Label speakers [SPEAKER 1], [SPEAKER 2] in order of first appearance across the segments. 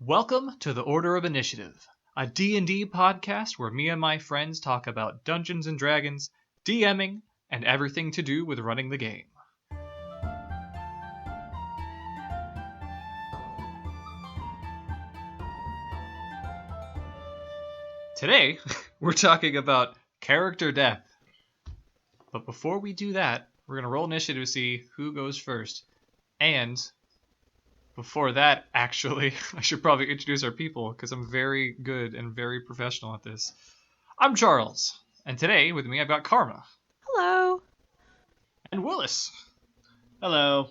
[SPEAKER 1] Welcome to the Order of Initiative, a D&D podcast where me and my friends talk about Dungeons & Dragons, DMing, and everything to do with running the game. Today, we're talking about character death. But before we do that, we're going to roll initiative to see who goes first. And before that, actually, I should probably introduce our people because I'm very good and very professional at this. I'm Charles, and today with me I've got Karma.
[SPEAKER 2] Hello.
[SPEAKER 1] And Willis.
[SPEAKER 3] Hello.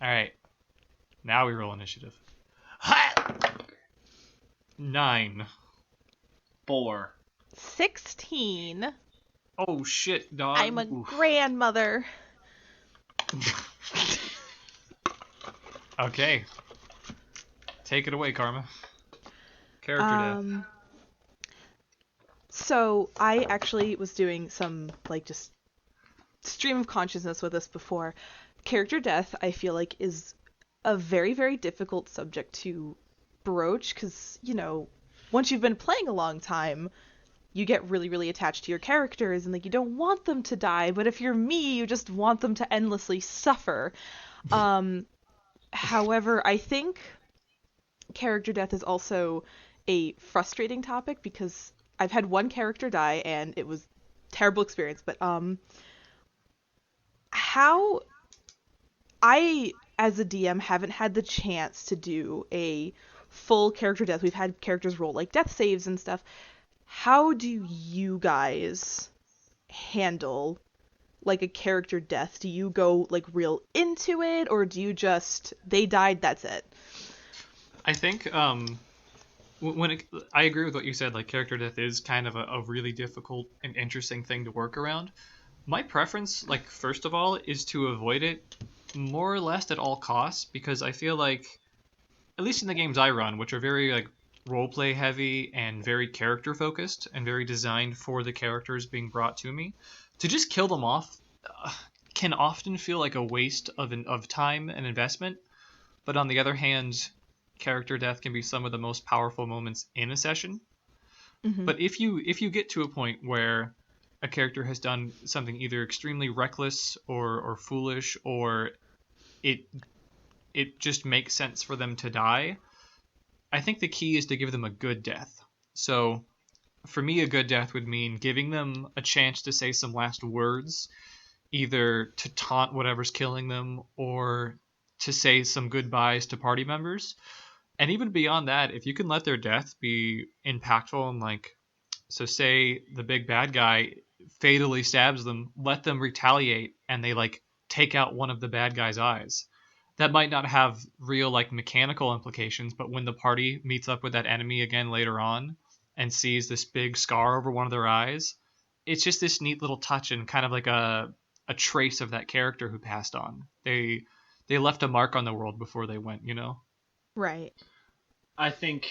[SPEAKER 1] Alright, now we roll initiative. 9.
[SPEAKER 3] 4.
[SPEAKER 2] 16.
[SPEAKER 1] Oh shit, dog.
[SPEAKER 2] I'm a grandmother.
[SPEAKER 1] Okay. Take it away, Karma. Character death.
[SPEAKER 2] So I actually was doing some just stream of consciousness with this before. Character death, I feel like, is a very, very difficult subject to broach because, once you've been playing a long time, you get really, really attached to your characters and you don't want them to die, but if you're me, you just want them to endlessly suffer. However, I think character death is also a frustrating topic because I've had one character die and it was a terrible experience, but how I, as a DM, haven't had the chance to do a full character death. We've had characters roll death saves and stuff. How do you guys handle a character death? Do you go real into it, or do you just they died, that's it?
[SPEAKER 1] I think I agree with what you said. Character death is kind of a really difficult and interesting thing to work around. My preference, first of all, is to avoid it more or less at all costs, because I feel at least in the games I run, which are very roleplay heavy and very character focused and very designed for the characters being brought to me, to just kill them off can often feel like a waste of time and investment. But on the other hand, character death can be some of the most powerful moments in a session.
[SPEAKER 2] Mm-hmm.
[SPEAKER 1] But if you get to a point where a character has done something either extremely reckless or foolish, or it just makes sense for them to die, I think the key is to give them a good death. So for me, a good death would mean giving them a chance to say some last words, either to taunt whatever's killing them or to say some goodbyes to party members. And even beyond that, if you can let their death be impactful and so say the big bad guy fatally stabs them, let them retaliate and they take out one of the bad guy's eyes. That might not have real mechanical implications, but when the party meets up with that enemy again later on and sees this big scar over one of their eyes, it's just this neat little touch and kind of a trace of that character who passed on. They left a mark on the world before they went,
[SPEAKER 2] Right.
[SPEAKER 3] I think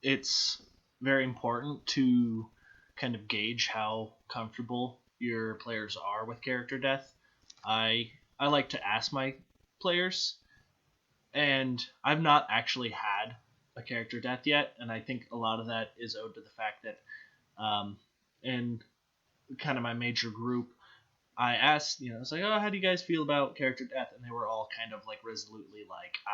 [SPEAKER 3] it's very important to kind of gauge how comfortable your players are with character death. I like to ask my players, and I've not actually had a character death yet, and I think a lot of that is owed to the fact that in kind of my major group, I asked, I was oh, how do you guys feel about character death? And they were all kind of resolutely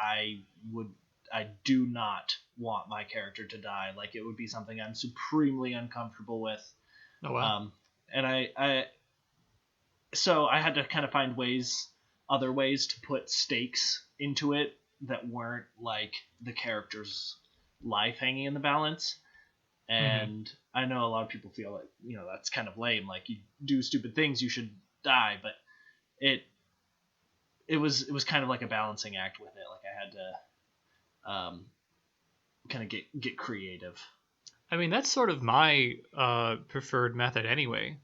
[SPEAKER 3] I do not want my character to die. It would be something I'm supremely uncomfortable with.
[SPEAKER 1] Oh, wow.
[SPEAKER 3] And so I had to kind of find other ways to put stakes into it that weren't the character's life hanging in the balance. And I know a lot of people feel that's kind of lame. You do stupid things, you should die. But it was kind of a balancing act with it. I had to kind of get creative.
[SPEAKER 1] I mean, that's sort of my preferred method anyway.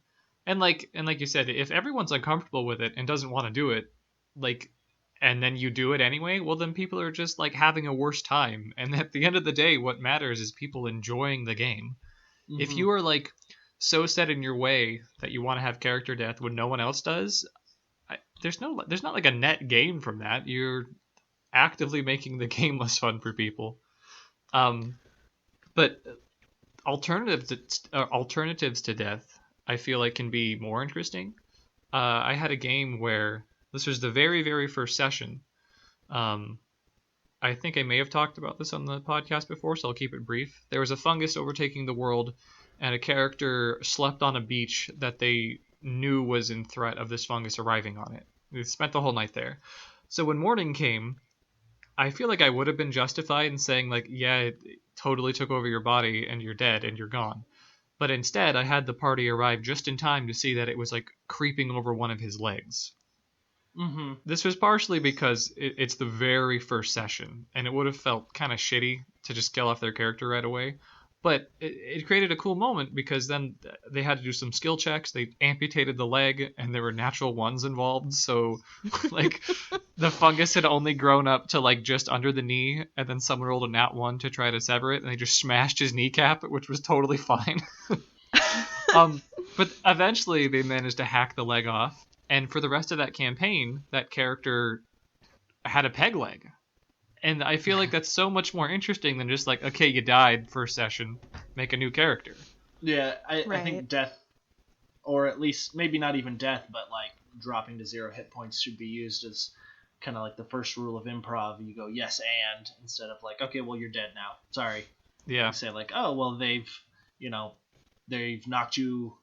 [SPEAKER 1] And like you said, if everyone's uncomfortable with it and doesn't want to do it, and then you do it anyway, well, then people are just having a worse time. And at the end of the day, what matters is people enjoying the game. Mm-hmm. If you are so set in your way that you want to have character death when no one else does, there's not a net gain from that. You're actively making the game less fun for people. But alternatives to death, I feel like can be more interesting. I had a game where this was the very, very first session. Um, I think I may have talked about this on the podcast before, so I'll keep it brief. There was a fungus overtaking the world, and a character slept on a beach that they knew was in threat of this fungus arriving on it. They spent the whole night there. So when morning came, I feel like I would have been justified in saying, like, yeah, it totally took over your body and you're dead and you're gone. But instead, I had the party arrive just in time to see that it was, like, creeping over one of his legs.
[SPEAKER 3] Mm-hmm.
[SPEAKER 1] This was partially because it's the very first session, and it would have felt kind of shitty to just kill off their character right away. But it created a cool moment because then they had to do some skill checks. They amputated the leg, and there were natural ones involved. So, like, the fungus had only grown up to, like, just under the knee, and then someone rolled a nat 1 to try to sever it, and they just smashed his kneecap, which was totally fine. But eventually they managed to hack the leg off, and for the rest of that campaign, that character had a peg leg. And I feel like that's so much more interesting than just like, okay, you died first session, make a new character.
[SPEAKER 3] Yeah, I
[SPEAKER 2] Right.
[SPEAKER 3] think death, or at least maybe not even death, but like dropping to 0 hit points should be used as kind of like the first rule of improv. You go yes and instead of like, okay, well, you're dead now. Sorry.
[SPEAKER 1] Yeah.
[SPEAKER 3] You say like, oh, well, they've knocked you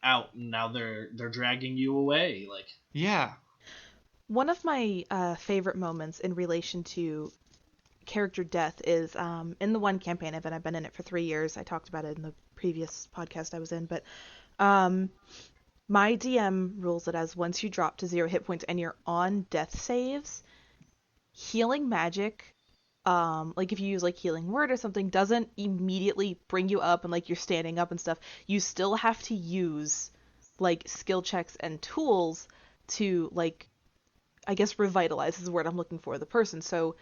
[SPEAKER 3] out and now they're dragging you away. Like,
[SPEAKER 1] Yeah.
[SPEAKER 2] One of my favorite moments in relation to character death is in the one campaign event. I've been in it for 3 years. I talked about it in the previous podcast I was in, but my DM rules it as once you drop to 0 hit points and you're on death saves, healing magic, like if you use like healing word or something, doesn't immediately bring you up and like you're standing up and stuff. You still have to use like skill checks and tools to like, I guess revitalize is the word I'm looking for, the person. So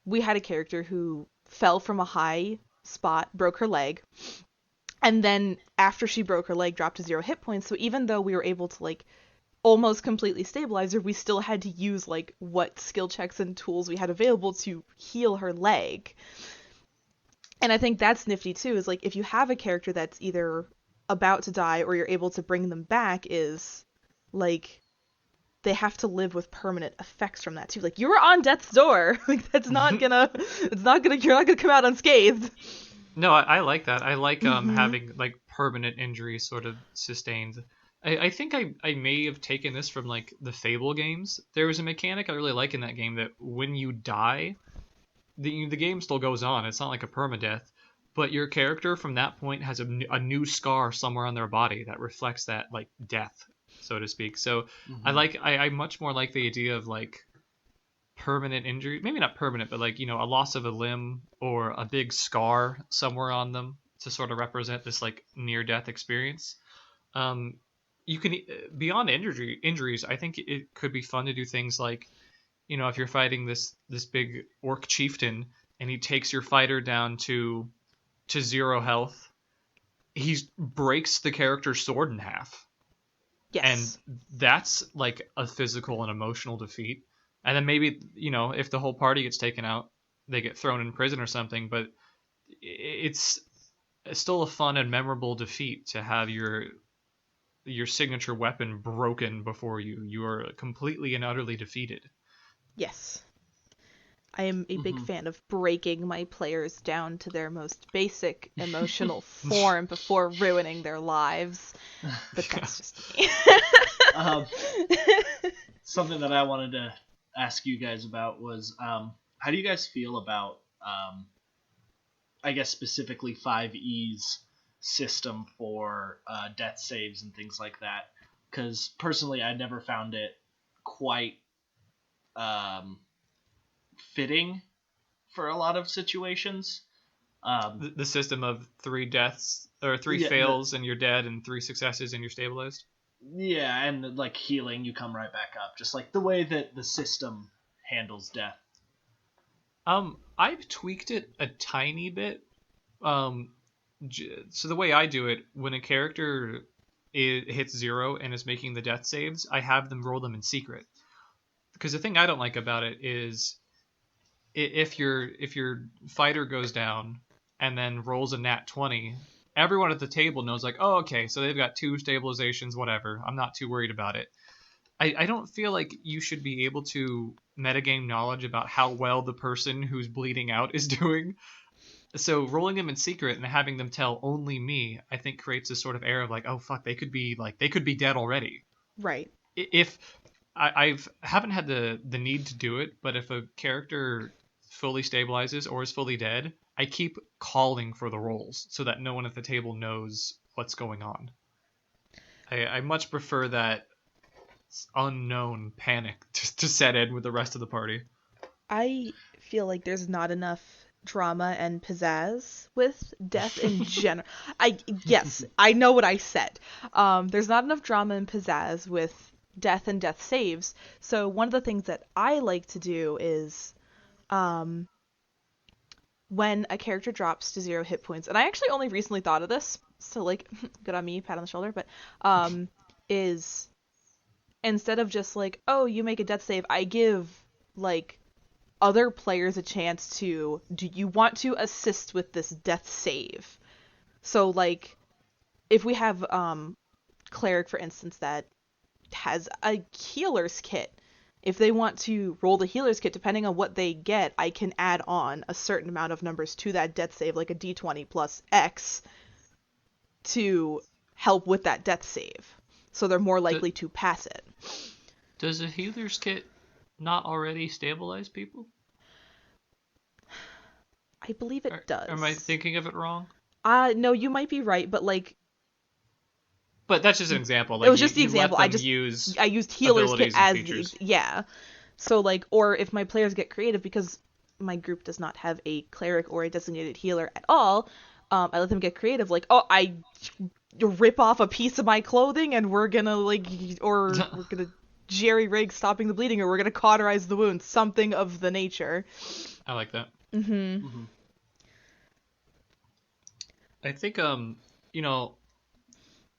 [SPEAKER 2] we had a character who fell from a high spot, broke her leg, and then after she broke her leg, dropped to 0 hit points. So even though we were able to like almost completely stabilize her, we still had to use like what skill checks and tools we had available to heal her leg. And I think that's nifty too, is like if you have a character that's either about to die or you're able to bring them back, is like they have to live with permanent effects from that too. Like you were on death's door. Like that's not gonna you're not gonna come out unscathed.
[SPEAKER 1] No, I like that. I like
[SPEAKER 2] Mhm.
[SPEAKER 1] having like permanent injuries sort of sustained. I think I may have taken this from like the Fable games. There was a mechanic I really like in that game that when you die, the game still goes on. It's not like a permadeath, but your character from that point has a new scar somewhere on their body that reflects that like death, so to speak. So I much more like the idea of like permanent injury, maybe not permanent, but like, a loss of a limb or a big scar somewhere on them to sort of represent this like near death experience. You can, beyond injuries, I think it could be fun to do things like, if you're fighting this big orc chieftain and he takes your fighter down to 0 health, he breaks the character's sword in half.
[SPEAKER 2] Yes.
[SPEAKER 1] And that's like a physical and emotional defeat. And then maybe, if the whole party gets taken out, they get thrown in prison or something. But it's still a fun and memorable defeat to have your signature weapon broken before you are completely and utterly defeated.
[SPEAKER 2] Yes. I am a big fan of breaking my players down to their most basic emotional form before ruining their lives. But that's just me.
[SPEAKER 3] Something that I wanted to ask you guys about was how do you guys feel about I guess specifically 5E's system for death saves and things like that? Because personally I never found it quite fitting for a lot of situations.
[SPEAKER 1] The system of 3 deaths or 3 fails and you're dead and 3 successes and you're stabilized.
[SPEAKER 3] Yeah, and like healing, you come right back up. Just like the way that the system handles death.
[SPEAKER 1] I've tweaked it a tiny bit. So the way I do it, when a character hits 0 and is making the death saves, I have them roll them in secret. Because the thing I don't like about it is if your fighter goes down and then rolls a nat 20, everyone at the table knows like, oh, okay, so they've got 2 stabilizations, whatever. I'm not too worried about it. I don't feel like you should be able to metagame knowledge about how well the person who's bleeding out is doing. So rolling them in secret and having them tell only me, I think creates a sort of air of like, oh fuck, they could be dead already.
[SPEAKER 2] Right.
[SPEAKER 1] If I've haven't had the need to do it, but if a character fully stabilizes or is fully dead, I keep calling for the rolls so that no one at the table knows what's going on. I much prefer that unknown panic to set in with the rest of the party.
[SPEAKER 2] I feel like there's not enough drama and pizzazz with death in general. Yes, I know what I said. There's not enough drama and pizzazz with death and death saves. So one of the things that I like to do is when a character drops to 0 hit points, and I actually only recently thought of this, so like good on me, pat on the shoulder, but is instead of just like, oh, you make a death save, I give like other players a chance to, do you want to assist with this death save? So like if we have cleric, for instance, that has a healer's kit, if they want to roll the healer's kit, depending on what they get, I can add on a certain amount of numbers to that death save, like a d20 plus X, to help with that death save. So they're more likely to pass it.
[SPEAKER 1] Does a healer's kit not already stabilize people?
[SPEAKER 2] I believe it does.
[SPEAKER 1] Am I thinking of it wrong?
[SPEAKER 2] No, you might be right, but like...
[SPEAKER 1] But that's just an example. Like,
[SPEAKER 2] it was just the example. I used healer's kit as the... Yeah. So like, or if my players get creative, because my group does not have a cleric or a designated healer at all, I let them get creative. Like, oh, I rip off a piece of my clothing and we're gonna like, or we're gonna jerry-rig stopping the bleeding, or we're gonna cauterize the wound. Something of the nature.
[SPEAKER 1] I like that.
[SPEAKER 2] Mm-hmm.
[SPEAKER 1] I think,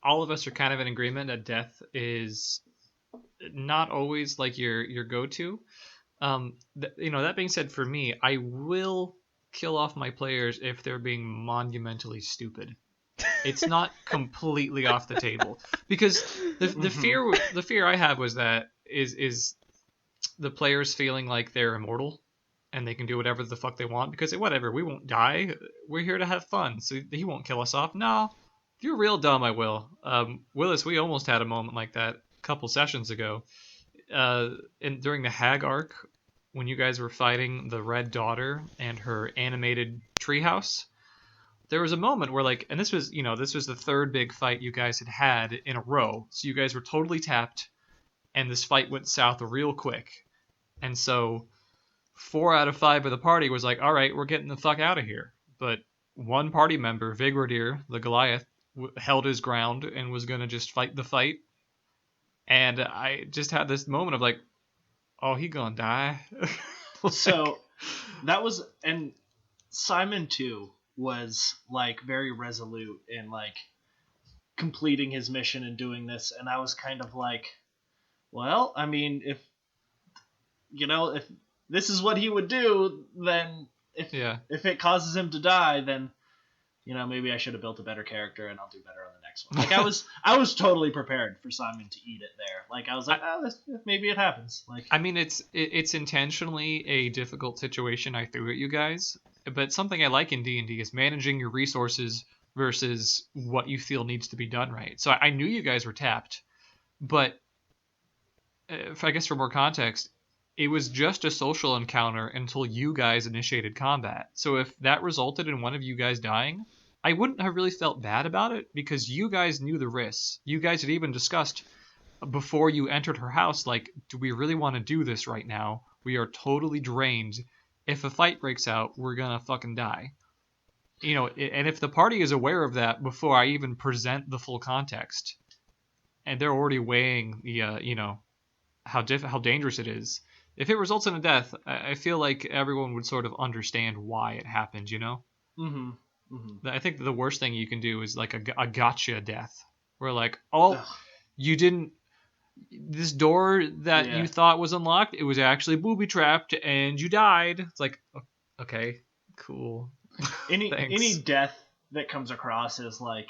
[SPEAKER 1] all of us are kind of in agreement that death is not always like your go-to. That being said, for me, I will kill off my players if they're being monumentally stupid. It's not completely off the table, because the fear I have was that is the players feeling like they're immortal and they can do whatever the fuck they want because whatever, we won't die. We're here to have fun, so he won't kill us off. No, if you're real dumb, I will. Willis, we almost had a moment like that a couple sessions ago. And during the Hag arc, when you guys were fighting the Red Daughter and her animated treehouse, there was a moment where like, and this was the third big fight you guys had in a row. So you guys were totally tapped, and this fight went south real quick. And so 4 out of 5 of the party was like, all right, we're getting the fuck out of here. But one party member, Vigordir, the Goliath, held his ground and was going to just fight the fight. And I just had this moment of like, oh, he gonna die.
[SPEAKER 3] So that was, and Simon too was like very resolute in like completing his mission and doing this. And I was kind of like, well, I mean, if this is what he would do, then if it causes him to die, then maybe I should have built a better character and I'll do better on the next one. Like I was totally prepared for Simon to eat it there. Like I was like, maybe it happens. Like, I mean,
[SPEAKER 1] it's intentionally a difficult situation I threw at you guys, but something I like in D&D is managing your resources versus what you feel needs to be done right. So I knew you guys were tapped, but I guess for more context, it was just a social encounter until you guys initiated combat. So if that resulted in one of you guys dying, I wouldn't have really felt bad about it because you guys knew the risks. You guys had even discussed before you entered her house, like, do we really want to do this right now? We are totally drained. If a fight breaks out, we're gonna fucking die. And if the party is aware of that before I even present the full context, and they're already weighing the, how dangerous it is, if it results in a death, I feel like everyone would sort of understand why it happened, Mm-hmm. Mm-hmm. I think the worst thing you can do is like a gotcha death, where like, oh, you didn't this door that
[SPEAKER 3] Yeah.
[SPEAKER 1] you thought was unlocked, it was actually booby trapped and you died. It's like, okay, cool.
[SPEAKER 3] Any
[SPEAKER 1] Thanks.
[SPEAKER 3] death that comes across as like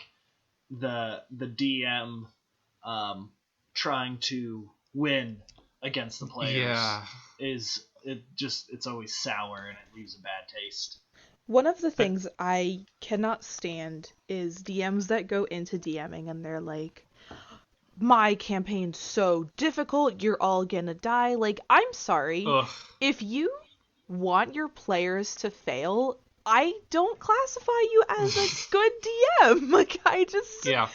[SPEAKER 3] the DM trying to win against the players
[SPEAKER 1] Yeah.
[SPEAKER 3] it's always sour and it leaves a bad taste.
[SPEAKER 2] One of the things I cannot stand is DMs that go into DMing and they're like, my campaign's so difficult, you're all gonna die. Like, I'm sorry.
[SPEAKER 1] Ugh.
[SPEAKER 2] If you want your players to fail, I don't classify you as a good DM. Like,
[SPEAKER 1] Yeah.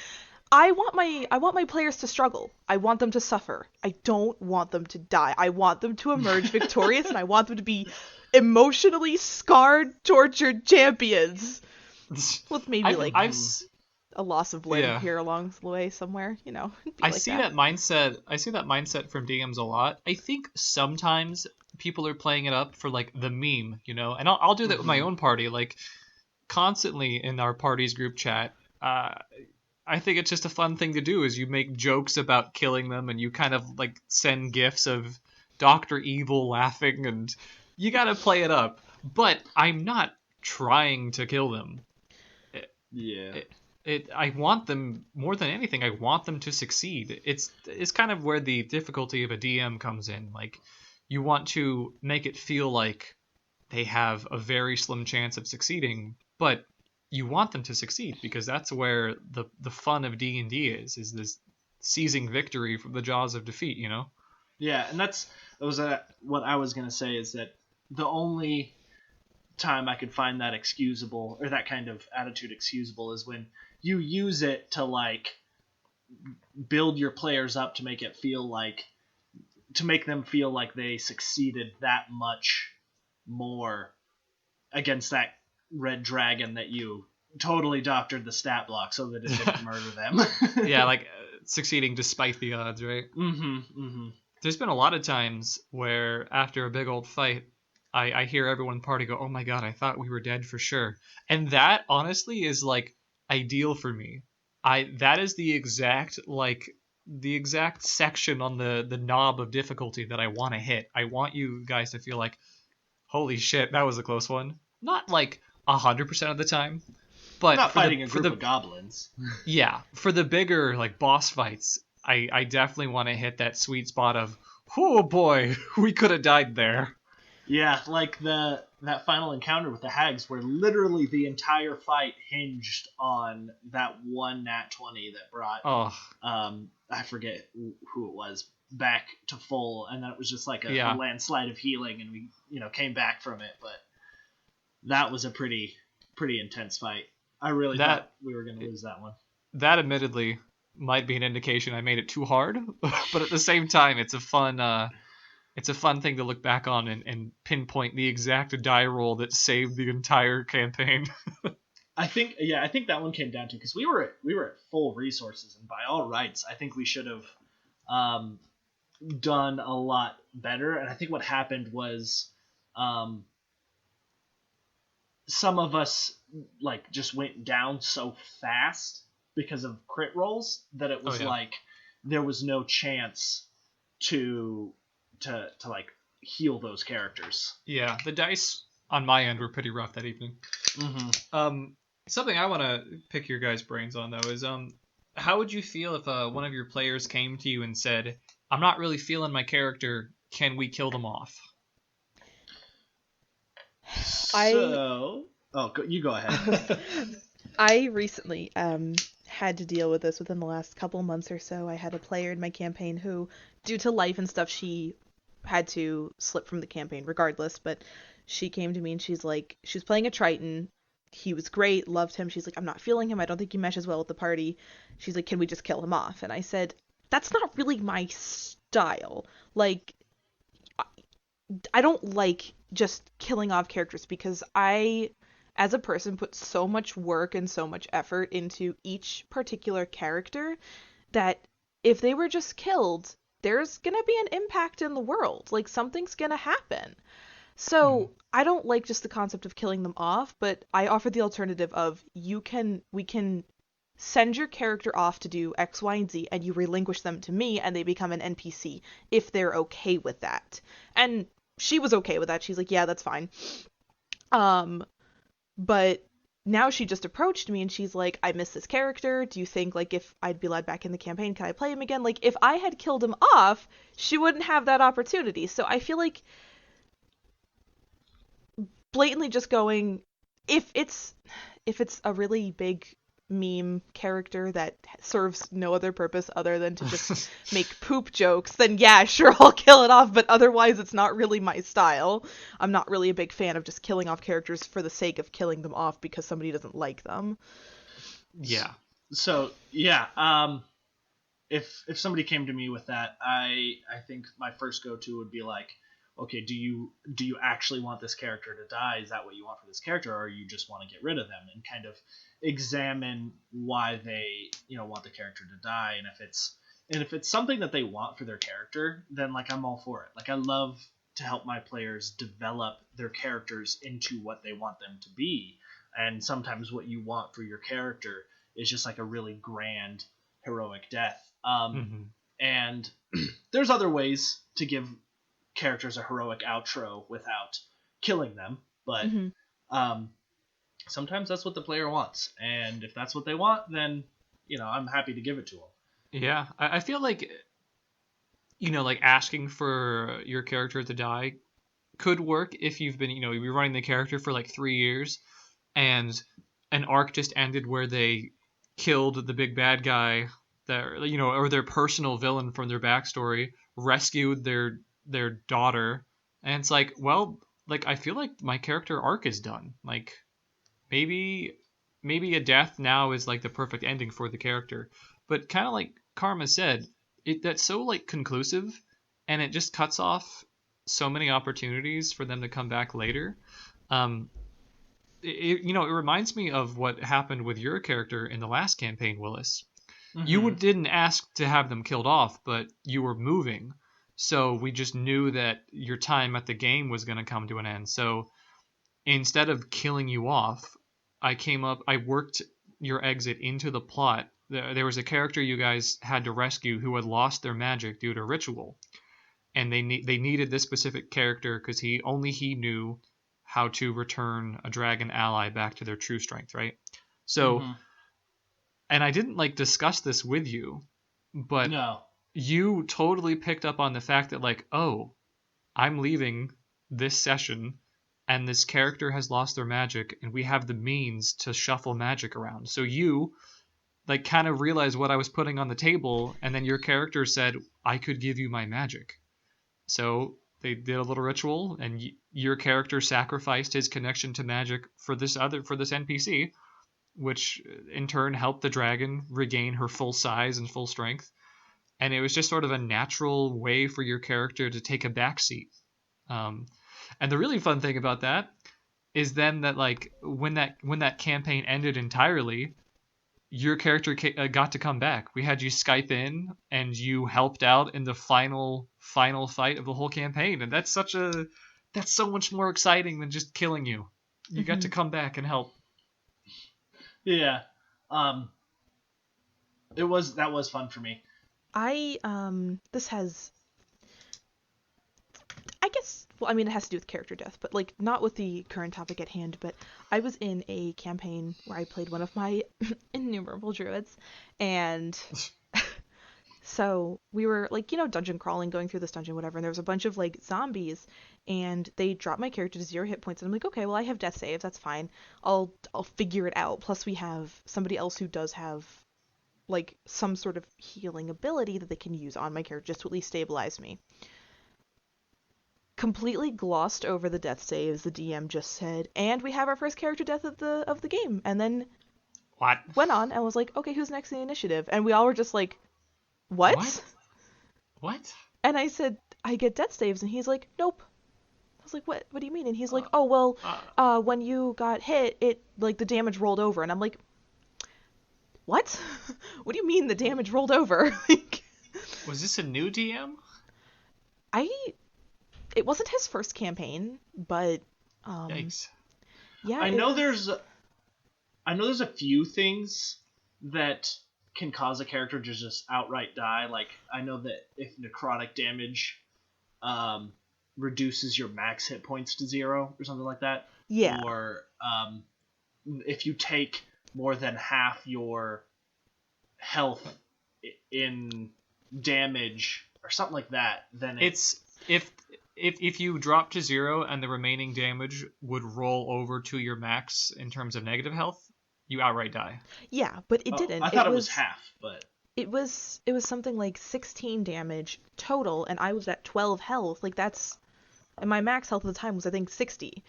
[SPEAKER 2] I want my players to struggle. I want them to suffer. I don't want them to die. I want them to emerge victorious, and I want them to be emotionally scarred, tortured champions. With maybe a loss of limb here along the way somewhere, you know.
[SPEAKER 1] I see that mindset from DMs a lot. I think sometimes people are playing it up for like the meme, you know, and I'll do that with my own party. Like constantly in our party's group chat, I think it's just a fun thing to do is you make jokes about killing them and you kind of like send gifs of Dr. Evil laughing and you gotta play it up. But I'm not trying to kill them. I want them more than anything. I want them to succeed. It's kind of where the difficulty of a DM comes in. Like you want to make it feel like they have a very slim chance of succeeding, but you want them to succeed because that's where the fun of D&D is this seizing victory from the jaws of defeat, you know?
[SPEAKER 3] Yeah, and what I was going to say is that the only time I could find that excusable or that kind of attitude excusable is when you use it to like build your players up to make them feel like they succeeded that much more against that red dragon that you totally doctored the stat block so that it didn't murder them.
[SPEAKER 1] Yeah, like succeeding despite the odds, right? There's been a lot of times where after a big old fight, I hear everyone in the party go, "Oh my god, I thought we were dead for sure." And that honestly is like ideal for me. That is the exact section on the knob of difficulty that I want to hit. I want you guys to feel like, holy shit, that was a close one. Not like 100% of the time, but
[SPEAKER 3] not fighting a group of goblins.
[SPEAKER 1] Yeah, for the bigger like boss fights, I definitely want to hit that sweet spot of, oh boy, we could have died there.
[SPEAKER 3] Yeah, like that final encounter with the hags where literally the entire fight hinged on that one nat 20 that brought I forget who it was back to full, and then it was just like a landslide of healing and we came back from it, but that was a pretty intense fight. I really thought we were going to lose that one.
[SPEAKER 1] That admittedly might be an indication I made it too hard, but at the same time it's a fun thing to look back on and pinpoint the exact die roll that saved the entire campaign.
[SPEAKER 3] I think that one came down to because we were at full resources, and by all rights, I think we should have done a lot better. And I think what happened was some of us like just went down so fast because of crit rolls that it was like there was no chance to like heal those characters.
[SPEAKER 1] Yeah, the dice on my end were pretty rough that evening. Something I want to pick your guys' brains on though is how would you feel if one of your players came to you and said, "I'm not really feeling my character. Can we kill them off?"
[SPEAKER 3] You go ahead.
[SPEAKER 2] I recently had to deal with this within the last couple months or so. I had a player in my campaign who, due to life and stuff, she had to slip from the campaign regardless, but she came to me and she's like, she was playing a Triton. He was great, loved him. She's like, I'm not feeling him. I don't think he meshes well with the party. She's like, can we just kill him off? And I said, that's not really my style. Like, I don't like just killing off characters because I, as a person, put so much work and so much effort into each particular character that if they were just killed, there's gonna be an impact in the world. Like, something's gonna happen. So I don't like just the concept of killing them off, but I offer the alternative of we can send your character off to do X, Y, and Z, and you relinquish them to me, and they become an NPC, if they're okay with that. And she was okay with that. She's like, yeah, that's fine. But now she just approached me, and she's like, I miss this character. Do you think, like, if I'd be let back in the campaign, can I play him again? Like, if I had killed him off, she wouldn't have that opportunity. So I feel like blatantly just going, if it's a really big meme character that serves no other purpose other than to just make poop jokes, then yeah, sure, I'll kill it off, but otherwise it's not really my style. I'm not really a big fan of just killing off characters for the sake of killing them off because somebody doesn't like them.
[SPEAKER 3] Yeah. So, yeah, if somebody came to me with that, I think my first go-to would be like, okay, do you actually want this character to die? Is that what you want for this character, or you just want to get rid of them? And kind of examine why they, want the character to die. And if it's something that they want for their character, then like I'm all for it. Like I love to help my players develop their characters into what they want them to be. And sometimes what you want for your character is just like a really grand, heroic death. And there's other ways to give characters a heroic outro without killing them, but sometimes that's what the player wants, and if that's what they want, then I'm happy to give it to them.
[SPEAKER 1] Yeah, I feel like like asking for your character to die could work if you've been you've been running the character for like 3 years and an arc just ended where they killed the big bad guy that or their personal villain from their backstory, rescued their daughter, and it's like, well, like I feel like my character arc is done. Like maybe a death now is like the perfect ending for the character. But kind of like Karma said, that's so like conclusive, and it just cuts off so many opportunities for them to come back later. It reminds me of what happened with your character in the last campaign, Willis. You didn't ask to have them killed off, but you were moving. So we just knew that your time at the game was going to come to an end. So instead of killing you off, I worked your exit into the plot. There was a character you guys had to rescue who had lost their magic due to ritual. And they needed this specific character because only he knew how to return a dragon ally back to their true strength, right? So, and I didn't like discuss this with you, but
[SPEAKER 3] no.
[SPEAKER 1] You totally picked up on the fact that like, oh, I'm leaving this session and this character has lost their magic and we have the means to shuffle magic around. So you like kind of realized what I was putting on the table, and then your character said, I could give you my magic. So they did a little ritual, and your character sacrificed his connection to magic for this NPC, which in turn helped the dragon regain her full size and full strength. And it was just sort of a natural way for your character to take a backseat. And the really fun thing about that is then that like when that campaign ended entirely, your character got to come back. We had you Skype in, and you helped out in the final fight of the whole campaign. And that's so much more exciting than just killing you. You got to come back and help.
[SPEAKER 3] Yeah, that was fun for me.
[SPEAKER 2] This has, I guess, well, I mean, it has to do with character death, but like not with the current topic at hand. But I was in a campaign where I played one of my innumerable druids, and so we were like, dungeon crawling, going through this dungeon, whatever, and there was a bunch of like zombies, and they dropped my character to 0 hit points, and I'm like, okay, well, I have death saves, that's fine, I'll figure it out. Plus we have somebody else who does have like some sort of healing ability that they can use on my character just to at least stabilize me. Completely glossed over the death saves. The DM just said, and we have our first character death of the game, and then
[SPEAKER 1] what
[SPEAKER 2] went on and was like, okay, who's next in the initiative? And we all were just like, what? And I said, I get death saves, and he's like, nope. I was like, what do you mean? And he's like, oh, well, when you got hit, it like the damage rolled over. And I'm like, what? What do you mean the damage rolled over?
[SPEAKER 1] Was this a new DM?
[SPEAKER 2] It wasn't his first campaign, but
[SPEAKER 1] Yikes.
[SPEAKER 2] Yeah.
[SPEAKER 3] I know there's a few things that can cause a character to just outright die. Like, I know that if necrotic damage reduces your max hit points to 0 or something like that,
[SPEAKER 2] Yeah.
[SPEAKER 3] or if you take more than half your health in damage or something like that, then
[SPEAKER 1] it's if you drop to 0 and the remaining damage would roll over to your max in terms of negative health, you outright die.
[SPEAKER 2] Yeah, but it didn't.
[SPEAKER 3] I thought it was half, but
[SPEAKER 2] it was something like 16 damage total, and I was at 12 health. Like, that's, and my max health at the time was, I think, 60.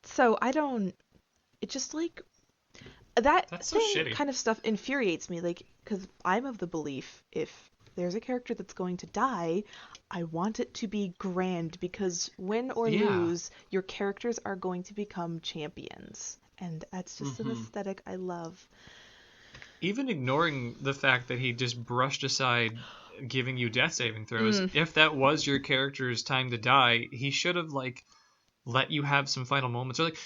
[SPEAKER 2] So I don't. It just, like,
[SPEAKER 1] That's so
[SPEAKER 2] thing
[SPEAKER 1] shitty.
[SPEAKER 2] kind of stuff infuriates me, like, because I'm of the belief if there's a character that's going to die, I want it to be grand, because win or lose, your characters are going to become champions, and that's just an aesthetic I love.
[SPEAKER 1] Even ignoring the fact that he just brushed aside giving you death saving throws, if that was your character's time to die, he should have, like, let you have some final moments. Or, like,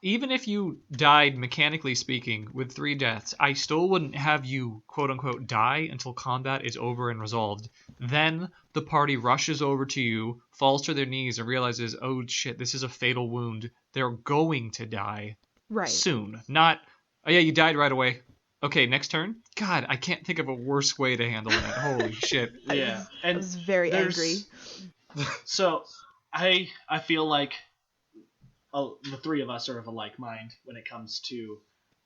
[SPEAKER 1] even if you died, mechanically speaking, with 3 deaths, I still wouldn't have you, quote-unquote, die until combat is over and resolved. Then the party rushes over to you, falls to their knees, and realizes, oh shit, this is a fatal wound. They're going to die soon. Not, oh yeah, you died right away. Okay, next turn? God, I can't think of a worse way to handle that. Holy shit.
[SPEAKER 3] Yeah.
[SPEAKER 2] I was very angry.
[SPEAKER 3] So, I feel like the 3 of us are of a like mind when it comes to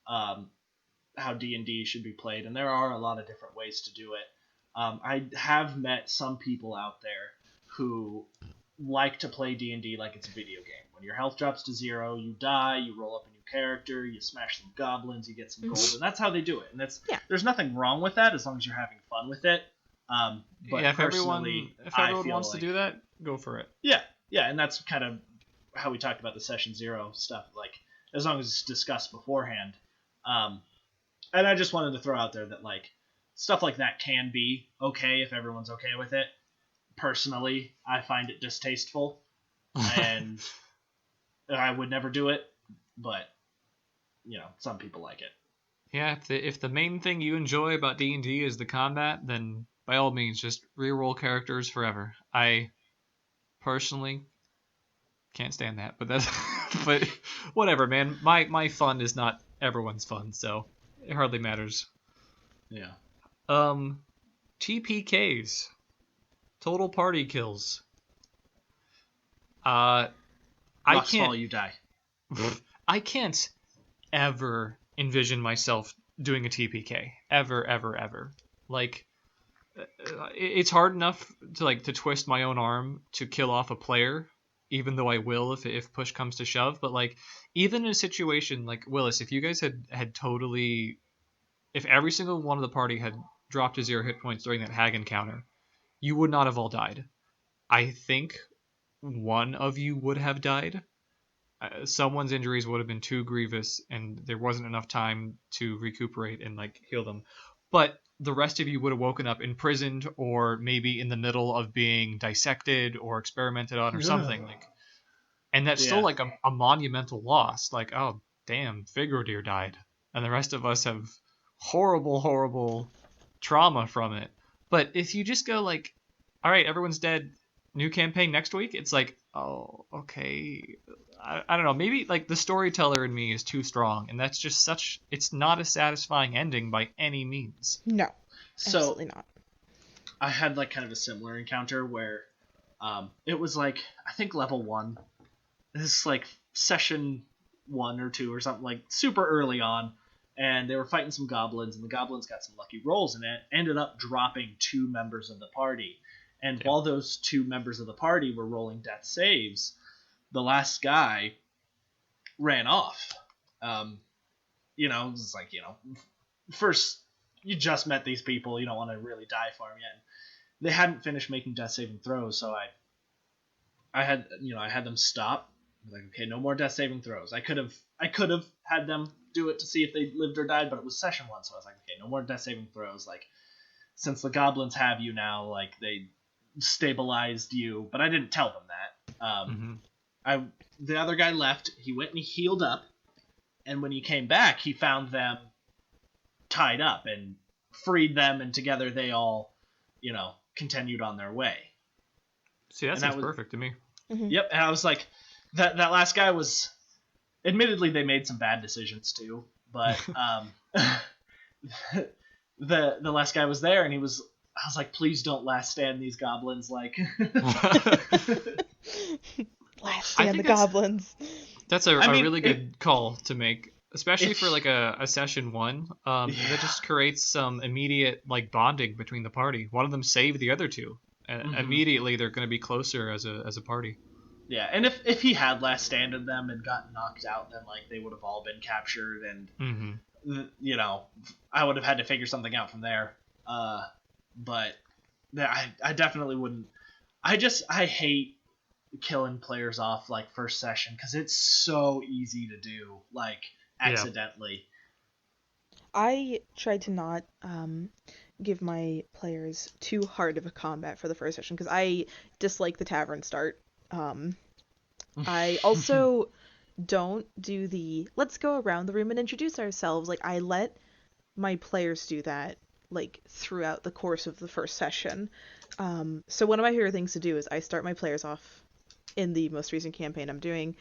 [SPEAKER 3] how D&D should be played, and there are a lot of different ways to do it. I have met some people out there who like to play D&D like it's a video game. When your health drops to 0, you die, you roll up a new character, you smash some goblins, you get some gold, and that's how they do it. And there's nothing wrong with that as long as you're having fun with it. But
[SPEAKER 1] yeah, if everyone wants to do that, go for it.
[SPEAKER 3] Yeah, and that's kind of how we talked about the session 0 stuff, like, as long as it's discussed beforehand. And I just wanted to throw out there that, like, stuff like that can be okay if everyone's okay with it. Personally, I find it distasteful, and I would never do it, but, some people like it.
[SPEAKER 1] Yeah, if the main thing you enjoy about D&D is the combat, then by all means, just reroll characters forever. I personally can't stand that, but but whatever, man. My fun is not everyone's fun, so it hardly matters.
[SPEAKER 3] Yeah.
[SPEAKER 1] TPKs, total party kills. I can't.
[SPEAKER 3] Fall, you die.
[SPEAKER 1] I can't ever envision myself doing a TPK. Ever. Like, it's hard enough to twist my own arm to kill off a player, even though I will if push comes to shove. But, like, even in a situation like Willis, if you guys had totally, if every single one of the party had dropped to 0 hit points during that hag encounter, you would not have all died. I think one of you would have died. Someone's injuries would have been too grievous, and there wasn't enough time to recuperate and, like, heal them. But the rest of you would have woken up imprisoned, or maybe in the middle of being dissected or experimented on or something. Like, and that's still like a monumental loss. Like, oh damn, Figurdir died, and the rest of us have horrible trauma from it. But if you just go like, all right, everyone's dead, new campaign next week, it's like, oh, okay. I don't know, maybe like the storyteller in me is too strong, and that's just it's not a satisfying ending by any means.
[SPEAKER 2] No, absolutely not.
[SPEAKER 3] I had like kind of a similar encounter where it was like, I think level 1, this is like session 1 or 2 or something, like super early on, and they were fighting some goblins, and the goblins got some lucky rolls in it, ended up dropping 2 members of the party, and while those 2 members of the party were rolling death saves, the last guy ran off. It's like, first, you just met these people, you don't want to really die for them yet. They hadn't finished making death saving throws, so I had them stop. Like, okay, no more death saving throws. I could have had them do it to see if they lived or died, but it was session 1, so I was like, okay, no more death saving throws. Like, since the goblins have you now, like, they stabilized you, but I didn't tell them that. The other guy left. He went and he healed up, And when he came back, he found them tied up and freed them, and together they all, continued on their way.
[SPEAKER 1] See, that seems perfect to me.
[SPEAKER 2] Mm-hmm.
[SPEAKER 3] Yep, and I was like, that last guy was, admittedly, they made some bad decisions too, but the last guy was there, and I was like, please don't last stand these goblins, like.
[SPEAKER 2] Last stand the goblins.
[SPEAKER 1] That's a really good call to make, especially for like a session 1. That just creates some immediate like bonding between the party. One of them saved the other two, and immediately they're going to be closer as a party.
[SPEAKER 3] Yeah, and if he had last standed them and gotten knocked out, then like they would have all been captured, and I would have had to figure something out from there. But I definitely wouldn't. I hate killing players off like first session because it's so easy to do, like accidentally.
[SPEAKER 2] I tried to not give my players too hard of a combat for the first session because I dislike the tavern start. I also don't do the let's go around the room and introduce ourselves. Like, I let my players do that like throughout the course of the first session. So one of my favorite things to do is I start my players off in the most recent campaign I'm doing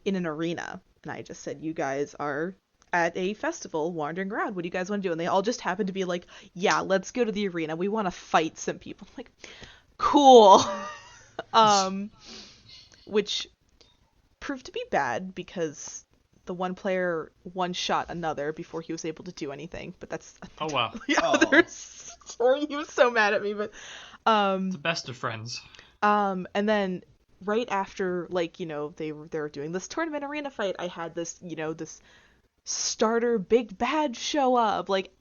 [SPEAKER 2] in an arena, and I just said, you guys are at a festival wandering around, what do you guys want to do? And they all just happen to be like, yeah, let's go to the arena, we want to fight some people. I'm like, cool. Which proved to be bad because the one player one-shot another before he was able to do anything, but that's
[SPEAKER 1] oh wow
[SPEAKER 2] the other story. He was so mad at me, but
[SPEAKER 1] the best of friends.
[SPEAKER 2] And then right after, like, they were doing this tournament arena fight, I had this, this starter big bad show up, like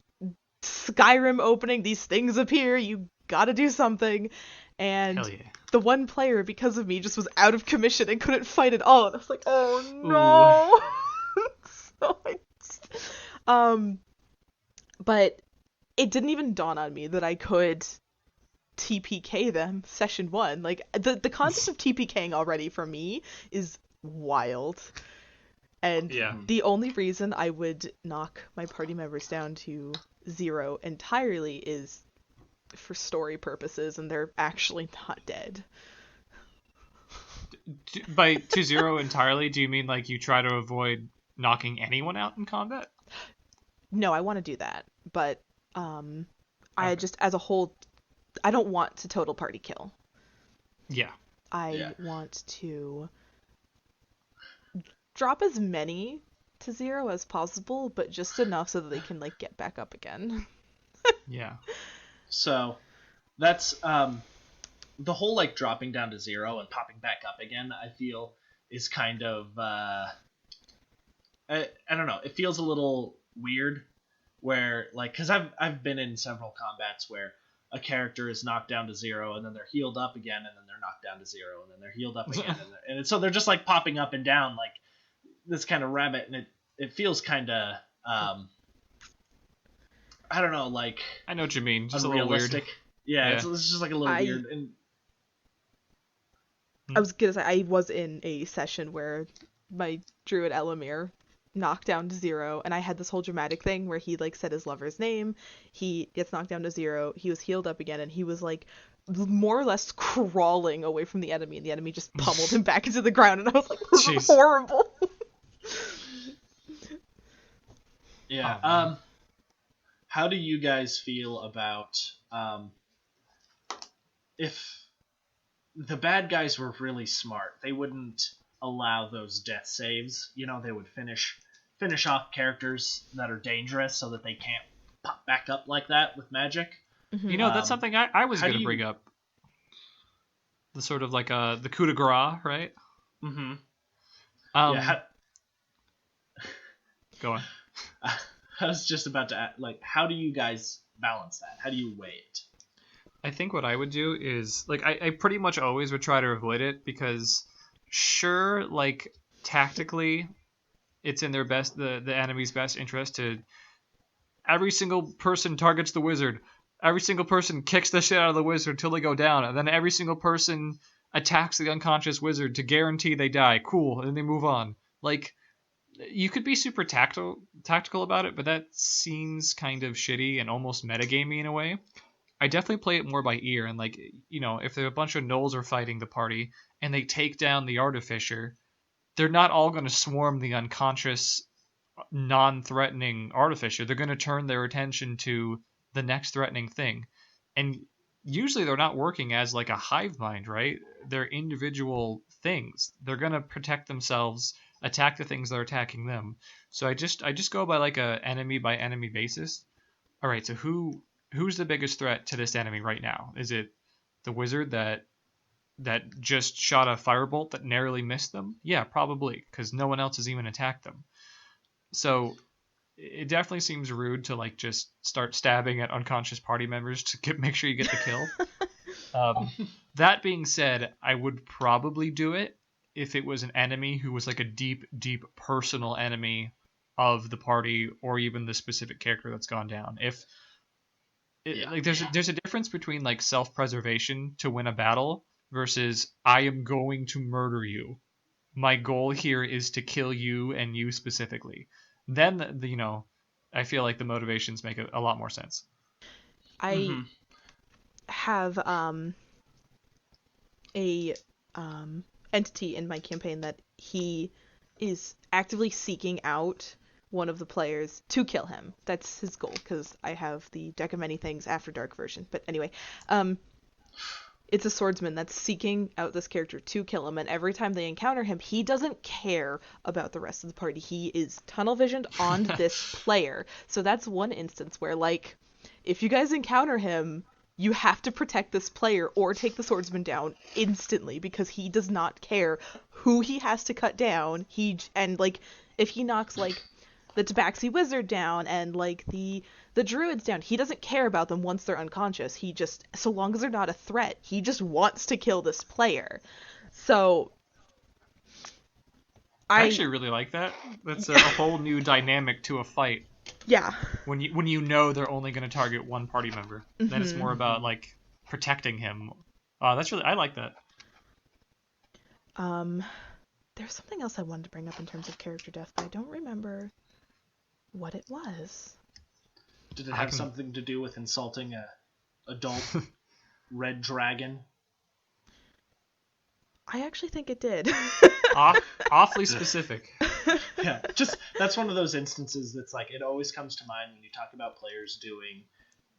[SPEAKER 2] Skyrim opening, these things appear, you gotta do something. And
[SPEAKER 1] hell yeah.
[SPEAKER 2] The one player, because of me, just was out of commission and couldn't fight at all. And I was like, oh no. But it didn't even dawn on me that I could TPK them session 1. Like, the concept of TPKing already for me is wild. And the only reason I would knock my party members down to 0 entirely is for story purposes, and they're actually not dead.
[SPEAKER 1] By to 0 entirely, do you mean like you try to avoid knocking anyone out in combat?
[SPEAKER 2] No, I want to do that, but I just, as a whole, I don't want to total party kill.
[SPEAKER 1] Yeah.
[SPEAKER 2] I want to drop as many to 0 as possible, but just enough so that they can like get back up again.
[SPEAKER 1] Yeah.
[SPEAKER 3] So that's the whole like dropping down to 0 and popping back up again, I feel is kind of I don't know, it feels a little weird where like, because I've been in several combats where a character is knocked down to 0 and then they're healed up again and then they're knocked down to 0 and then they're healed up again and so they're just like popping up and down like this kind of rabbit, and it feels kind of I don't know, like,
[SPEAKER 1] I know what you mean, just
[SPEAKER 3] unrealistic.
[SPEAKER 1] A little weird.
[SPEAKER 3] Yeah. It's just like a little weird. And
[SPEAKER 2] I was gonna say, I was in a session where my druid Elamir knocked down to 0, and I had this whole dramatic thing where he like said his lover's name, he gets knocked down to 0, he was healed up again, and he was like more or less crawling away from the enemy, and the enemy just pummeled him back into the ground, and I was like, this is horrible.
[SPEAKER 3] Yeah. How do you guys feel about if the bad guys were really smart? They wouldn't allow those death saves. They would finish off characters that are dangerous so that they can't pop back up like that with magic.
[SPEAKER 1] Mm-hmm. That's something I was going to bring up. The sort of like the coup de grace, right?
[SPEAKER 3] Mm-hmm.
[SPEAKER 1] Go on.
[SPEAKER 3] I was just about to ask, like, how do you guys balance that? How do you weigh it?
[SPEAKER 1] I think what I would do is, like, I pretty much always would try to avoid it because, sure, like, tactically, it's in their best, the enemy's best interest to, every single person targets the wizard, every single person kicks the shit out of the wizard till they go down, and then every single person attacks the unconscious wizard to guarantee they die. Cool, and then they move on. Like, You could be super tactical about it, but that seems kind of shitty and almost metagamey in a way. I definitely play it more by ear, and like, if there are a bunch of gnolls are fighting the party and they take down the artificer, they're not all going to swarm the unconscious, non-threatening artificer. They're going to turn their attention to the next threatening thing, and usually they're not working as like a hive mind, right? They're individual things. They're going to protect themselves, attack the things that are attacking them. So I just go by like a enemy by enemy basis. All right, so who's the biggest threat to this enemy right now? Is it the wizard that just shot a firebolt that narrowly missed them? Yeah, probably, because no one else has even attacked them. So it definitely seems rude to like just start stabbing at unconscious party members to make sure you get the kill. That being said, I would probably do it if it was an enemy who was like a deep, deep personal enemy of the party or even the specific character that's gone down. Like there's a difference between like self-preservation to win a battle versus I am going to murder you. My goal here is to kill you and you specifically. Then I feel like the motivations make a lot more sense.
[SPEAKER 2] I have a entity in my campaign that he is actively seeking out one of the players to kill him. That's his goal, because I have the Deck of Many Things After Dark version. But anyway, it's a swordsman that's seeking out this character to kill him, and every time they encounter him, he doesn't care about the rest of the party. He is tunnel visioned on this player. So that's one instance where, like, if you guys encounter him, you have to protect this player or take the swordsman down instantly, because he does not care who he has to cut down. If he knocks, like, the Tabaxi wizard down and like the druids down, he doesn't care about them once they're unconscious. He just, so long as they're not a threat, he just wants to kill this player. So
[SPEAKER 1] I actually really like that. That's a whole new dynamic to a fight.
[SPEAKER 2] Yeah.
[SPEAKER 1] When you know they're only going to target one party member, then it's more about like protecting him. That's really, I like that.
[SPEAKER 2] There's something else I wanted to bring up in terms of character death, but I don't remember what it was.
[SPEAKER 3] Did it have something to do with insulting a adult red dragon?
[SPEAKER 2] I actually think it did.
[SPEAKER 1] Awfully specific.
[SPEAKER 3] Yeah, just that's one of those instances that's like, it always comes to mind when you talk about players doing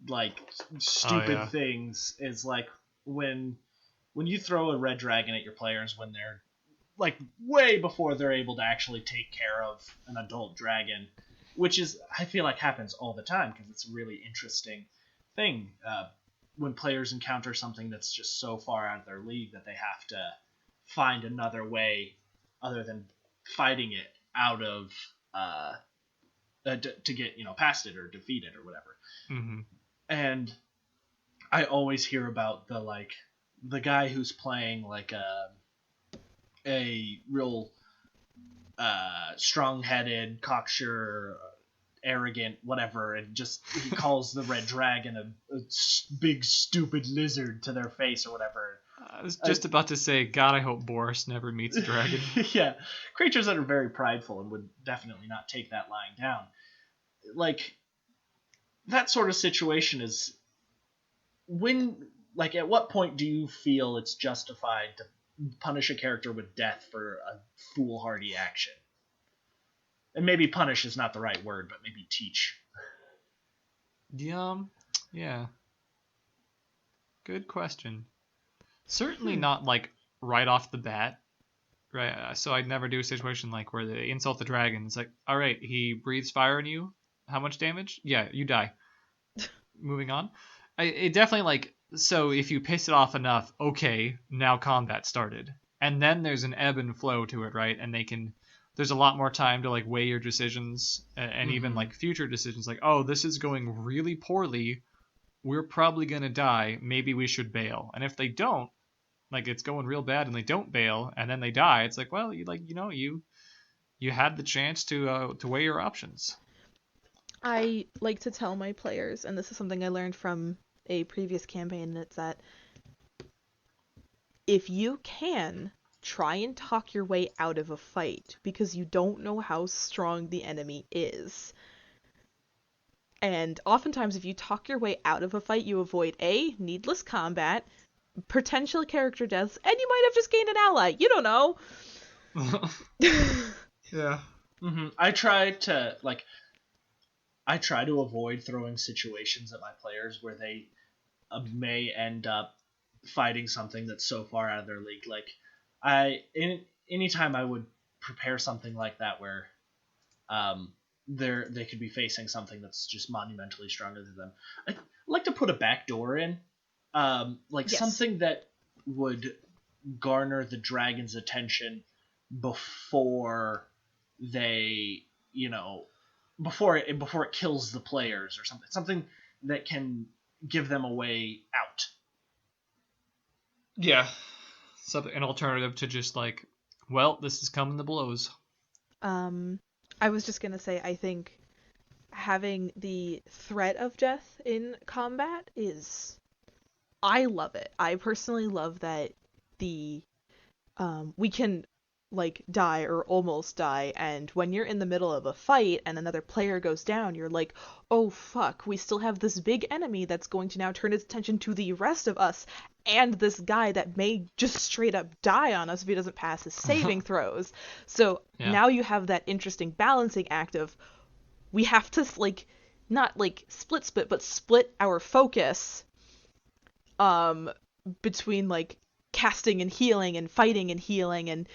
[SPEAKER 3] like stupid things. Is like when you throw a red dragon at your players when they're like way before they're able to actually take care of an adult dragon, which is, I feel like, happens all the time because it's a really interesting thing. When players encounter something that's just so far out of their league that they have to find another way other than fighting it out of to get past it or defeat it or whatever.
[SPEAKER 1] Mm-hmm.
[SPEAKER 3] And I always hear about the guy who's playing like a real strong-headed, cocksure, arrogant, whatever, and just he calls the red dragon a big stupid lizard to their face or whatever.
[SPEAKER 1] I was just about to say, God, I hope Boris never meets a dragon.
[SPEAKER 3] Yeah, creatures that are very prideful and would definitely not take that lying down. Like, that sort of situation is at what point do you feel it's justified to punish a character with death for a foolhardy action? And maybe punish is not the right word, but maybe teach.
[SPEAKER 1] Yeah. Good question. Certainly not like right off the bat, right? So I'd never do a situation like where they insult the dragon. It's like, all right, he breathes fire on you. How much damage? Yeah, you die. Moving on. It definitely like, so if you piss it off enough, okay, now combat started. And then there's an ebb and flow to it, right? And there's a lot more time to like weigh your decisions and even like future decisions. Like, oh, this is going really poorly. We're probably going to die. Maybe we should bail. And if they don't, like it's going real bad and they don't bail and then they die, it's like, well, you had the chance to weigh your options.
[SPEAKER 2] I like to tell my players, and this is something I learned from a previous campaign, and it's that if you can try and talk your way out of a fight because you don't know how strong the enemy is. And oftentimes, if you talk your way out of a fight, you avoid A, needless combat, potential character deaths, and you might have just gained an ally. You don't know.
[SPEAKER 1] Yeah.
[SPEAKER 3] Mm-hmm. I try to avoid throwing situations at my players where they may end up fighting something that's so far out of their league. Like, anytime I would prepare something like that where they could be facing something that's just monumentally stronger than them, I like to put a backdoor in,
[SPEAKER 2] Yes.
[SPEAKER 3] something that would garner the dragon's attention before they, before it kills the players or something that can give them a way out.
[SPEAKER 1] Yeah. Something, an alternative to just like, well, this is coming to blows.
[SPEAKER 2] I was just gonna say, I think having the threat of death in combat I love it. I personally love that we can like die or almost die, and when you're in the middle of a fight and another player goes down, you're like, oh fuck, we still have this big enemy that's going to now turn its attention to the rest of us, and this guy that may just straight up die on us if he doesn't pass his saving throws. So now you have that interesting balancing act of, we have to like not like split, but split our focus between like casting and healing and fighting and healing, and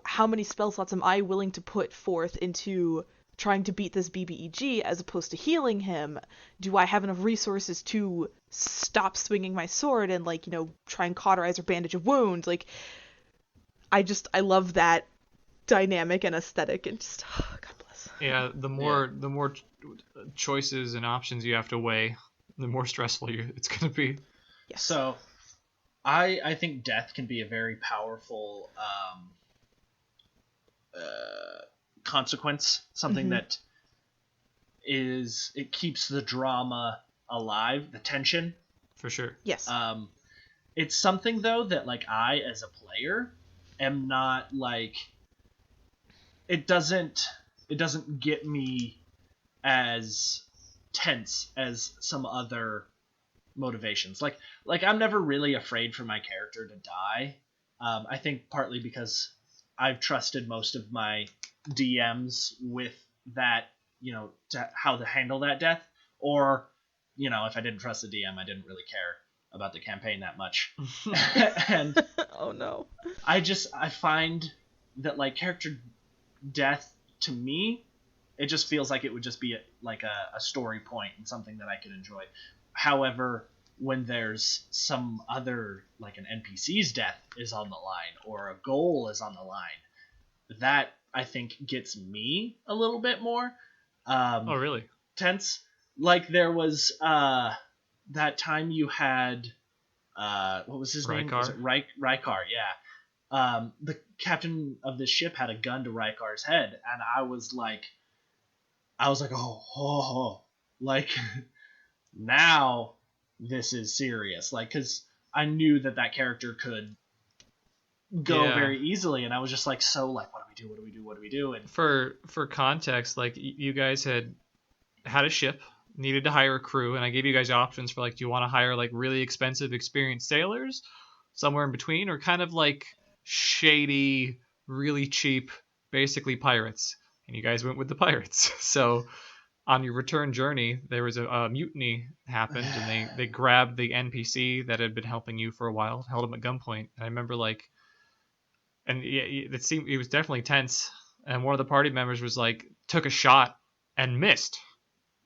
[SPEAKER 2] how many spell slots am I willing to put forth into trying to beat this BBEG as opposed to healing him? Do I have enough resources to stop swinging my sword and like try and cauterize or bandage a wound? Like, I love that dynamic and aesthetic, and just God bless.
[SPEAKER 1] Yeah, the more choices and options you have to weigh, the more stressful it's going to be.
[SPEAKER 2] Yes.
[SPEAKER 3] So I think death can be a very powerful consequence, something that it keeps the drama alive, the tension.
[SPEAKER 1] For sure.
[SPEAKER 2] Yes.
[SPEAKER 3] It's something though that like I as a player am not like, it doesn't get me as tense as some other motivations. Like I'm never really afraid for my character to die. I think partly because I've trusted most of my DMs with that, how to handle that death. Or, if I didn't trust the DM, I didn't really care about the campaign that much. And
[SPEAKER 2] oh no.
[SPEAKER 3] I find that like character death to me, it just feels like it would just be a story point and something that I could enjoy. However, when there's some other, like an NPC's death is on the line or a goal is on the line, that I think gets me a little bit more
[SPEAKER 1] oh, really?
[SPEAKER 3] tense. Like there was that time you had what was his name? Was it Rykar? Yeah. The captain of the ship had a gun to Rykar's head, and I was like, oh, like now this is serious. Like, because I knew that character could go very easily, and I was just like, so like, what do we do? And
[SPEAKER 1] for context, like you guys had a ship, needed to hire a crew, and I gave you guys options for like, do you want to hire like really expensive experienced sailors, somewhere in between, or kind of like shady, really cheap, basically pirates? And you guys went with the pirates. So on your return journey, there was a mutiny happened, and they grabbed the NPC that had been helping you for a while, held him at gunpoint. And I remember like, and it was definitely tense. And one of the party members was like, took a shot and missed.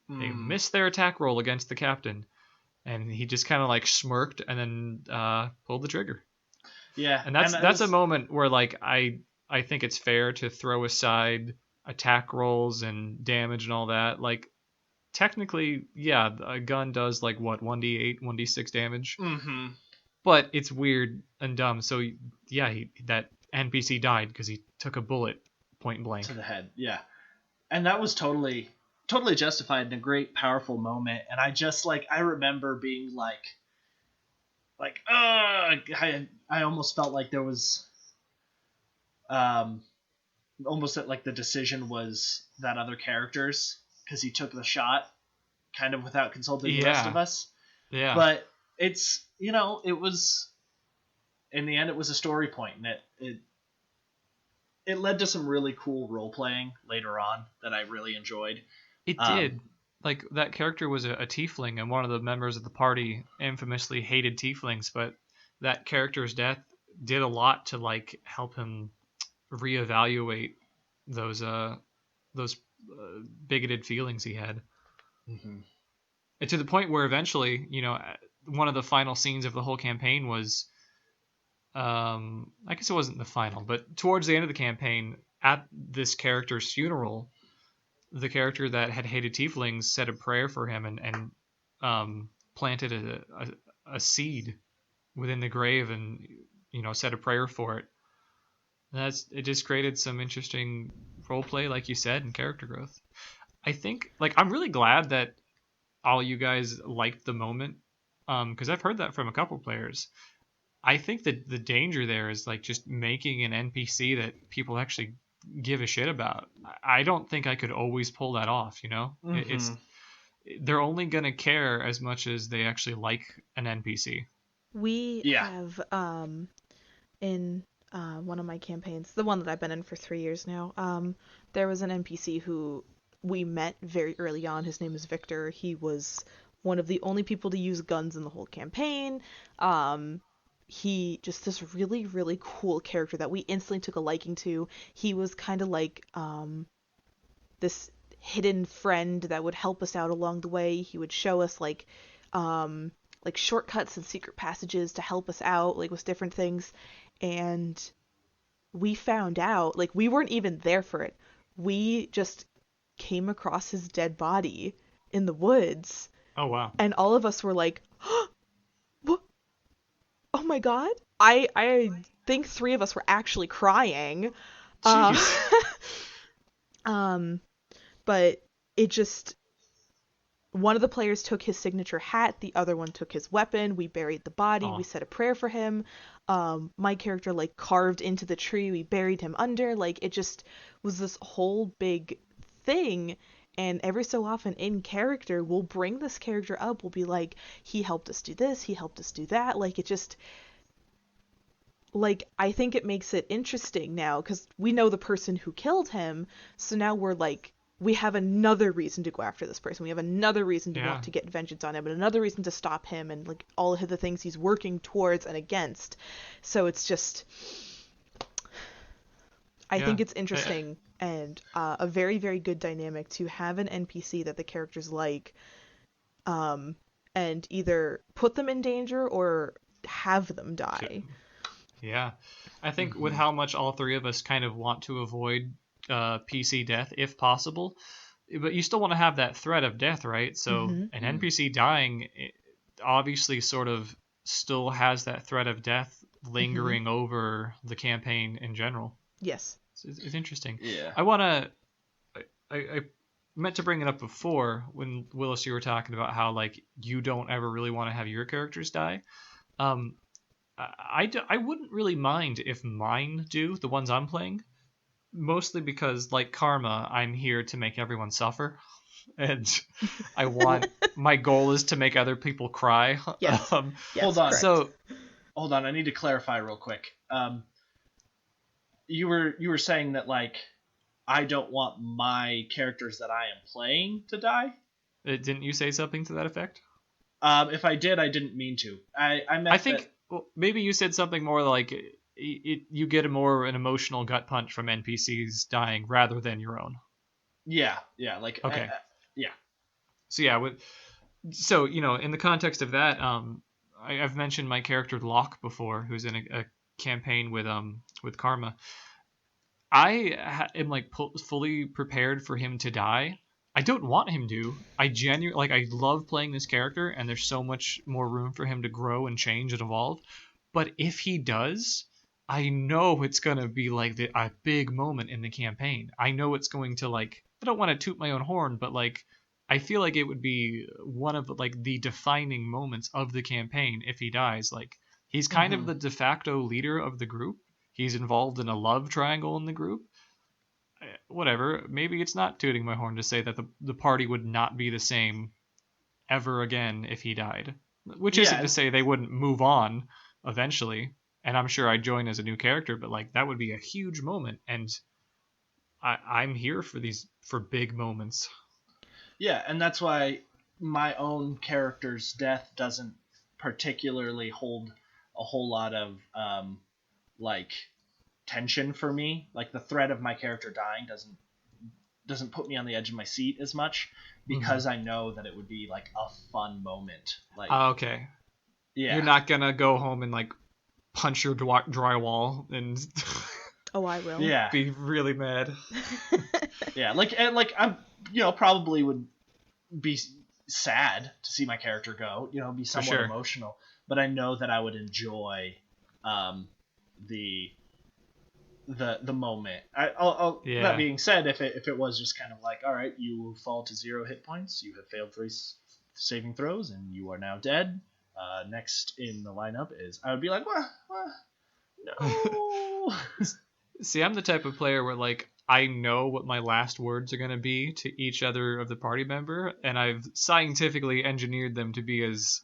[SPEAKER 1] They missed their attack roll against the captain, and he just kind of like smirked and then pulled the trigger.
[SPEAKER 3] Yeah,
[SPEAKER 1] and that's a moment where like I think it's fair to throw aside attack rolls and damage and all that. Like technically, yeah, a gun does like what, 1d8, 1d6 damage.
[SPEAKER 3] Mm-hmm.
[SPEAKER 1] But it's weird and dumb. So yeah, that NPC died because he took a bullet point blank
[SPEAKER 3] to the head. Yeah, and that was totally justified in a great, powerful moment. And I just like, I remember being like, I almost felt like there was almost that like the decision was that other character's because he took the shot kind of without consulting the rest of us.
[SPEAKER 1] Yeah.
[SPEAKER 3] But it's, it was, in the end, it was a story point, and it led to some really cool role playing later on that I really enjoyed.
[SPEAKER 1] It did. Like, that character was a tiefling, and one of the members of the party infamously hated tieflings, but that character's death did a lot to, like, help him reevaluate those bigoted feelings he had.
[SPEAKER 3] Mm-hmm.
[SPEAKER 1] And to the point where eventually, one of the final scenes of the whole campaign was, I guess it wasn't the final, but towards the end of the campaign, at this character's funeral, the character that had hated tieflings said a prayer for him and planted a seed within the grave and, said a prayer for it. It just created some interesting role play, like you said, and character growth. I think, like, I'm really glad that all you guys liked the moment, because I've heard that from a couple players. I think that the danger there is, like, just making an NPC that people actually give a shit about. I don't think I could always pull that off,
[SPEAKER 3] Mm-hmm.
[SPEAKER 1] They're only gonna care as much as they actually like an NPC.
[SPEAKER 2] We have in one of my campaigns, the one that I've been in for 3 years now, there was an NPC who we met very early on. His name is Victor. He was one of the only people to use guns in the whole campaign. He just this really, really cool character that we instantly took a liking to. He was kind of like this hidden friend that would help us out along the way. He would show us like shortcuts and secret passages to help us out, like with different things. And we found out, like, we weren't even there for it. We just came across his dead body in the woods.
[SPEAKER 1] Oh, wow.
[SPEAKER 2] And all of us were like, what? Oh my god. I think 3 of us were actually crying. But it just, one of the players took his signature hat, the other one took his weapon. We buried the body. We said a prayer for him. My character, like, carved into the tree. We buried him under. Like, it just was this whole big thing. And every so often in character, we'll bring this character up. We'll be like, he helped us do this. He helped us do that. Like, it just, like, I think it makes it interesting now because we know the person who killed him. So now we're like, we have another reason to go after this person. We have another reason to want to get vengeance on him and another reason to stop him and, like, all of the things he's working towards and against. So it's just, I think it's interesting and a very, very good dynamic to have an NPC that the characters like, and either put them in danger or have them die.
[SPEAKER 1] Yeah. I think with how much all 3 of us kind of want to avoid PC death if possible, but you still want to have that threat of death, right? So an NPC dying obviously sort of still has that threat of death lingering over the campaign in general.
[SPEAKER 2] Yes.
[SPEAKER 1] It's interesting.
[SPEAKER 3] Yeah.
[SPEAKER 1] I meant to bring it up before when, Willis, you were talking about how, like, you don't ever really want to have your characters die. I wouldn't really mind if mine do, the ones I'm playing. Mostly because, like Karma, I'm here to make everyone suffer. And my goal is to make other people cry.
[SPEAKER 2] Yes.
[SPEAKER 3] Hold on.
[SPEAKER 2] Correct.
[SPEAKER 3] Hold on, I need to clarify real quick. You were saying that, like, I don't want my characters that I am playing to die?
[SPEAKER 1] Didn't you say something to that effect?
[SPEAKER 3] If I did, I didn't mean to. I think
[SPEAKER 1] maybe you said something more like you get an emotional gut punch from NPCs dying rather than your own.
[SPEAKER 3] Yeah, like
[SPEAKER 1] okay,
[SPEAKER 3] yeah.
[SPEAKER 1] So in the context of that, I've mentioned my character Locke before, who's in a campaign with Karma. I am, like, fully prepared for him to die. I don't want him to. I love playing this character, and there's so much more room for him to grow and change and evolve. But if he does, I know it's going to be, like, a big moment in the campaign. I know it's going to, like, I don't want to toot my own horn, but, like, I feel like it would be one of, like, the defining moments of the campaign if he dies. Like, he's kind of the de facto leader of the group. he's involved in a love triangle in the group. Whatever, maybe it's not tooting my horn to say that the party would not be the same ever again if he died. Which isn't to say they wouldn't move on eventually, and I'm sure I'd join as a new character, but like that would be a huge moment, and I'm here for big moments.
[SPEAKER 3] Yeah, and that's why my own character's death doesn't particularly hold a whole lot of like tension for me. Like the threat of my character dying doesn't put me on the edge of my seat as much, because I know that it would be like a fun moment. Like
[SPEAKER 1] okay. Yeah. You're not gonna go home and like punch your drywall and
[SPEAKER 2] oh, I will.
[SPEAKER 3] Yeah.
[SPEAKER 1] Be really mad.
[SPEAKER 3] Yeah, like I'm probably would be sad to see my character go, be somewhat emotional, but I know that I would enjoy the moment. That being said, if it was just kind of like, all right, you will fall to 0 hit points, you have failed 3 saving throws, and you are now dead. Next in the lineup is, I would be like, what? No.
[SPEAKER 1] See, I'm the type of player where like I know what my last words are gonna be to each other of the party member, and I've scientifically engineered them to be as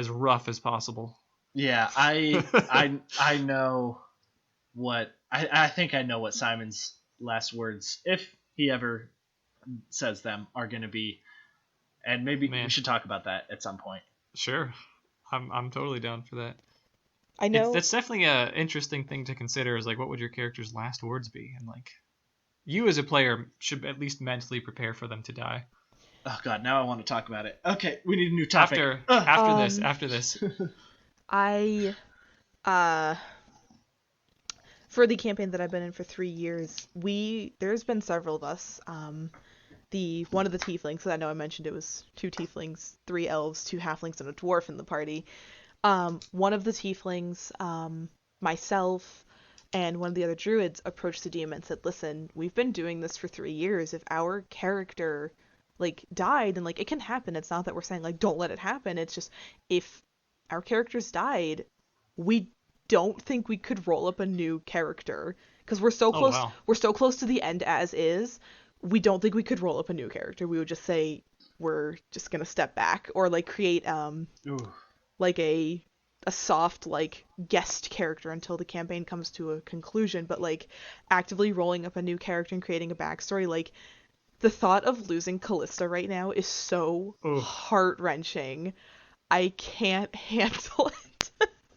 [SPEAKER 1] rough as possible.
[SPEAKER 3] Yeah, I know what I think I know what Simon's last words, if he ever says them, are gonna be, and maybe we should talk about that at some point.
[SPEAKER 1] Sure, I'm totally down for that.
[SPEAKER 2] I know
[SPEAKER 1] that's definitely an interesting thing to consider. Is like, what would your character's last words be? And like, you as a player should at least mentally prepare for them to die.
[SPEAKER 3] Oh God, now I want to talk about it. Okay, we need a new topic.
[SPEAKER 1] After this.
[SPEAKER 2] I for the campaign that I've been in for 3 years, there's been several of us. One of the tieflings, because I know I mentioned it was 2 tieflings, 3 elves, 2 halflings, and a dwarf in the party. One of the tieflings, myself, and one of the other druids approached the DM and said, listen, we've been doing this for 3 years. If our character like died, and like it can happen, it's not that we're saying like don't let it happen, it's just if our characters died, we don't think we could roll up a new character because we're so close.
[SPEAKER 1] Wow.
[SPEAKER 2] We're so close to the end as is. We don't think we could roll up a new character. We would just say we're just gonna step back or like create like a soft like guest character until the campaign comes to a conclusion. But like actively rolling up a new character and creating a backstory, like the thought of losing Callista right now is so heart-wrenching. I can't handle it.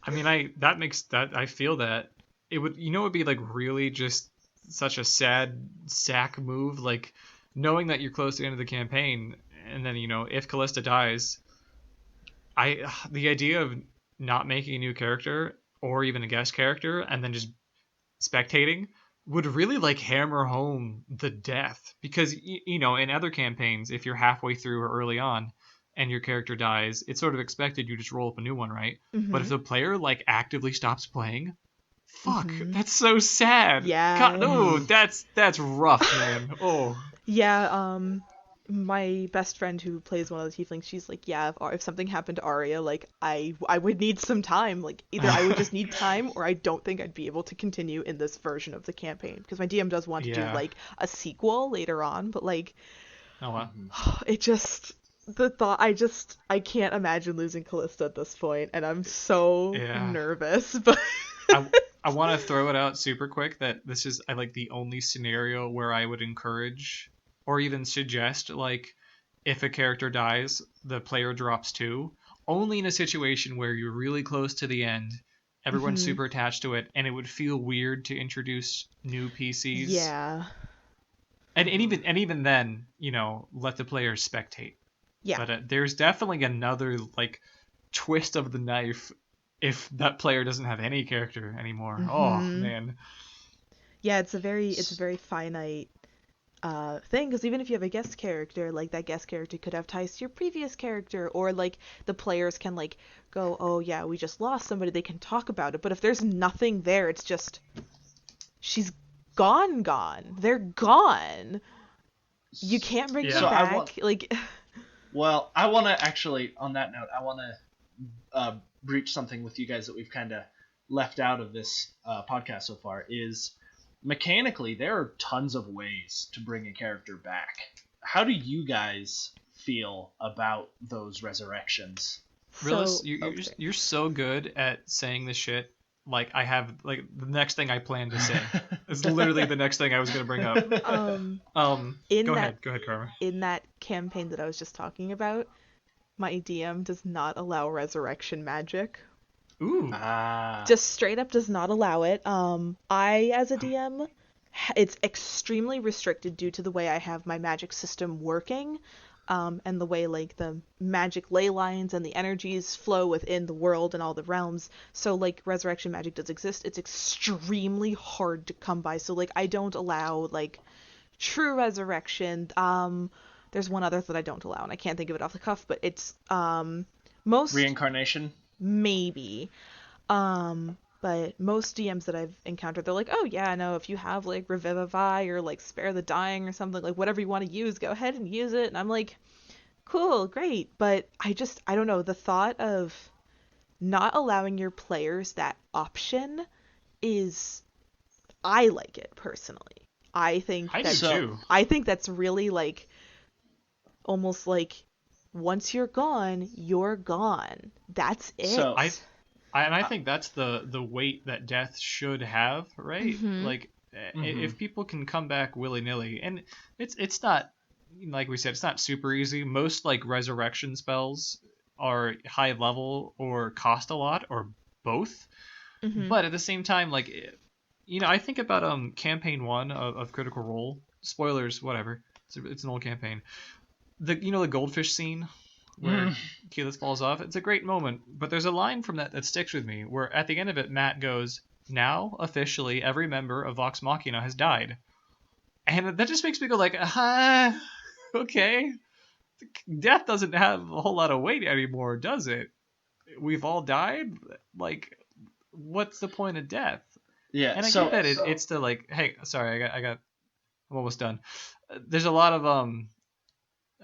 [SPEAKER 1] I mean, I feel that it would, it'd be like really just such a sad sack move, like knowing that you're close to the end of the campaign, and then if Callista dies, the idea of not making a new character or even a guest character and then just spectating would really like hammer home the death, because in other campaigns, if you're halfway through or early on and your character dies, it's sort of expected you just roll up a new one, right?
[SPEAKER 2] Mm-hmm.
[SPEAKER 1] But if the player like actively stops playing, fuck, that's so sad.
[SPEAKER 2] Yeah.
[SPEAKER 1] God, no, that's rough, man. Oh.
[SPEAKER 2] Yeah, my best friend who plays one of the tieflings, she's like, yeah, if something happened to Arya, like I would need some time. Like either I would just need time, or I don't think I'd be able to continue in this version of the campaign, because my DM does want to do like a sequel later on, but like,
[SPEAKER 1] oh wow,
[SPEAKER 2] it just. The thought, I can't imagine losing Callista at this point, and I'm so nervous. But
[SPEAKER 1] I want to throw it out super quick that this is like the only scenario where I would encourage or even suggest, like, if a character dies, the player drops 2. Only in a situation where you're really close to the end, everyone's super attached to it, and it would feel weird to introduce new PCs.
[SPEAKER 2] Yeah.
[SPEAKER 1] And even then, let the players spectate.
[SPEAKER 2] Yeah.
[SPEAKER 1] But there's definitely another like twist of the knife if that player doesn't have any character anymore. Oh man.
[SPEAKER 2] Yeah, it's a very finite thing, because even if you have a guest character, like that guest character could have ties to your previous character, or like the players can like go, oh yeah, we just lost somebody, they can talk about it. But if there's nothing there, it's just she's gone. They're gone. You can't bring them back.
[SPEAKER 3] Well, I want to actually, on that note, I want to breach something with you guys that we've kind of left out of this podcast so far is mechanically there are tons of ways to bring a character back. How do you guys feel about those resurrections?
[SPEAKER 1] Willis, you're so good at saying this shit. Like I have like the next thing I plan to say. It's literally the next thing I was gonna bring up. Go ahead, Karma.
[SPEAKER 2] In that campaign that I was just talking about, my DM does not allow resurrection magic.
[SPEAKER 1] Ooh.
[SPEAKER 2] Just straight up does not allow it. I, as a DM, it's extremely restricted due to the way I have my magic system working, and the way like the magic ley lines and the energies flow within the world and all the realms. So like resurrection magic does exist. It's extremely hard to come by. So like I don't allow like true resurrection. There's one other that I don't allow, and I can't think of it off the cuff, but it's most
[SPEAKER 3] reincarnation.
[SPEAKER 2] Maybe. But most DMs that I've encountered, they're like, oh yeah, no, if you have like Revivify or like Spare the Dying or something, like whatever you want to use, go ahead and use it. And I'm like, cool, great. But I don't know, the thought of not allowing your players that option is, I like it personally. I think that's really like, almost like, once you're gone, you're gone. That's it.
[SPEAKER 3] So
[SPEAKER 1] I think that's the weight that death should have, right?
[SPEAKER 2] Mm-hmm.
[SPEAKER 1] Like, if people can come back willy-nilly, and it's not, like we said, it's not super easy. Most, like, resurrection spells are high level or cost a lot, or both.
[SPEAKER 2] Mm-hmm.
[SPEAKER 1] But at the same time, like, I think about campaign 1 of Critical Role. Spoilers, whatever. It's an old campaign. The goldfish scene where Keyleth falls off. It's a great moment, but there's a line from that sticks with me where at the end of it, Matt goes, "Now officially every member of Vox Machina has died," and that just makes me go like, okay, death doesn't have a whole lot of weight anymore, does it? We've all died. Like, what's the point of death?
[SPEAKER 3] Yeah,
[SPEAKER 1] and I get that it's to like, hey, sorry, I'm almost done. There's a lot of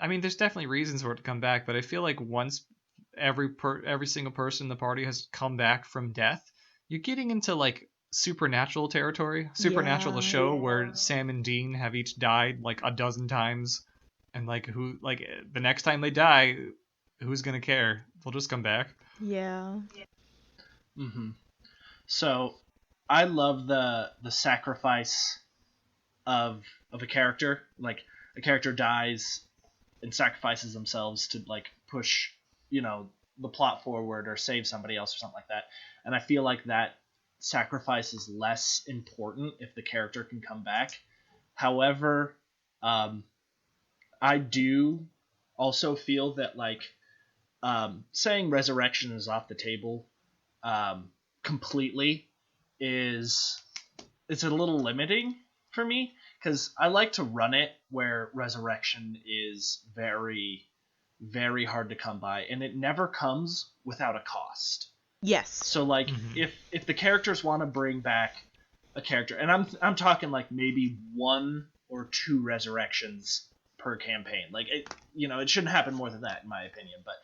[SPEAKER 1] I mean, there's definitely reasons for it to come back, but I feel like once every single person in the party has come back from death, you're getting into like supernatural territory. Supernatural, the show where Sam and Dean have each died like a dozen times, and like the next time they die, who's gonna care? They'll just come back.
[SPEAKER 2] Yeah.
[SPEAKER 3] Mm-hmm. So, I love the sacrifice of a character. Like a character dies and sacrifices themselves to like push, the plot forward or save somebody else or something like that. And I feel like that sacrifice is less important if the character can come back. However, I do also feel that like saying resurrection is off the table completely it's a little limiting for me, because I like to run it where resurrection is very, very hard to come by, and it never comes without a cost.
[SPEAKER 2] Yes.
[SPEAKER 3] So like if the characters want to bring back a character, and I'm talking like maybe 1 or 2 resurrections per campaign. Like it shouldn't happen more than that in my opinion, but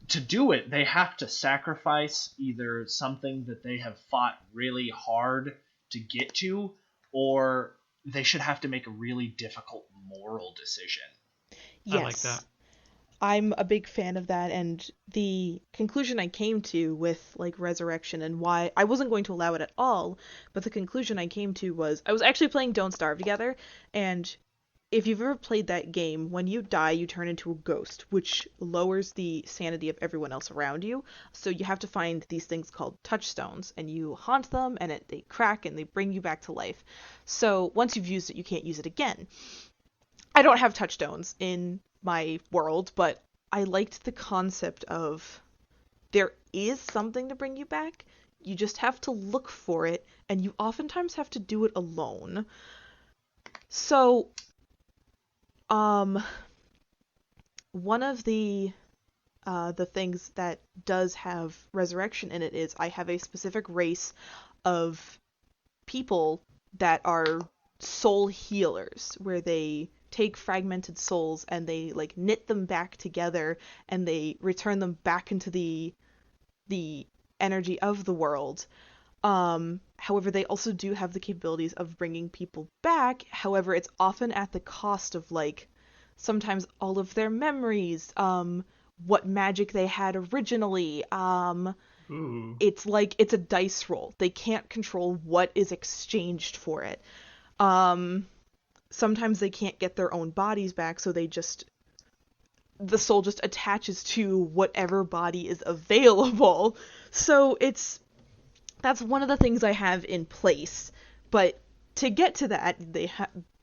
[SPEAKER 3] to do it, they have to sacrifice either something that they have fought really hard to get to, or they should have to make a really difficult moral decision.
[SPEAKER 2] Yes.
[SPEAKER 1] I like that.
[SPEAKER 2] I'm a big fan of that, and the conclusion I came to with like resurrection and why I wasn't going to allow it at all, but the conclusion I came to was I was actually playing Don't Starve together, and if you've ever played that game, when you die, you turn into a ghost, which lowers the sanity of everyone else around you. So you have to find these things called touchstones, and you haunt them, and they crack, and they bring you back to life. So once you've used it, you can't use it again. I don't have touchstones in my world, but I liked the concept of there is something to bring you back. You just have to look for it, and you oftentimes have to do it alone. So one of the things that does have resurrection in it is I have a specific race of people that are soul healers, where they take fragmented souls and they like knit them back together and they return them back into the energy of the world. However, they also do have the capabilities of bringing people back. However, it's often at the cost of, like, sometimes all of their memories, what magic they had originally.
[SPEAKER 1] Ooh.
[SPEAKER 2] It's like it's a dice roll. They can't control what is exchanged for it. Sometimes they can't get their own bodies back, so the soul just attaches to whatever body is available. So that's one of the things I have in place. But to get to that,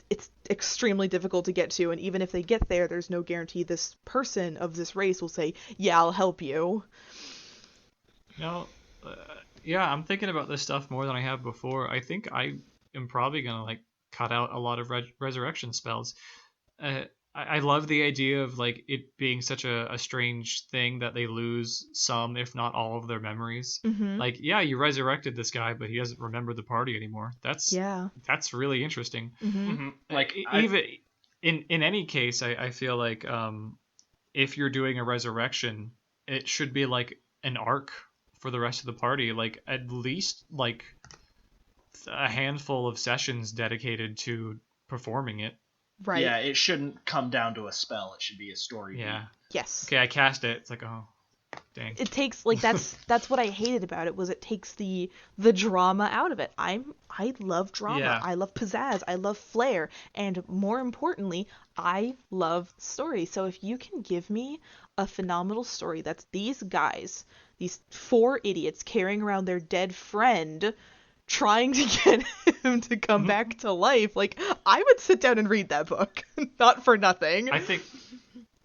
[SPEAKER 2] it's extremely difficult to get to, and even if they get there, there's no guarantee this person of this race will say, "Yeah, I'll help you."
[SPEAKER 1] No, yeah, I'm thinking about this stuff more than I have before. I think I am probably gonna like cut out a lot of resurrection spells. I love the idea of like it being such a strange thing that they lose some, if not all, of their memories.
[SPEAKER 2] Mm-hmm.
[SPEAKER 1] Like, yeah, you resurrected this guy, but he doesn't remember the party anymore. That's really interesting.
[SPEAKER 2] Mm-hmm.
[SPEAKER 3] Mm-hmm. Like
[SPEAKER 1] even in any case, I feel like if you're doing a resurrection, it should be like an arc for the rest of the party. Like at least like a handful of sessions dedicated to performing it.
[SPEAKER 2] Right.
[SPEAKER 3] Yeah, it shouldn't come down to a spell. It should be a story.
[SPEAKER 1] Yeah.
[SPEAKER 2] Yes.
[SPEAKER 1] Okay, I cast it. It's like, oh, dang.
[SPEAKER 2] It takes, like, that's what I hated about it, was it takes the drama out of it. I love drama.
[SPEAKER 1] Yeah.
[SPEAKER 2] I love pizzazz. I love flair. And more importantly, I love story. So if you can give me a phenomenal story that's these guys, these 4 idiots carrying around their dead friend, trying to get him to come back to life, like, I would sit down and read that book. Not for nothing.
[SPEAKER 1] I think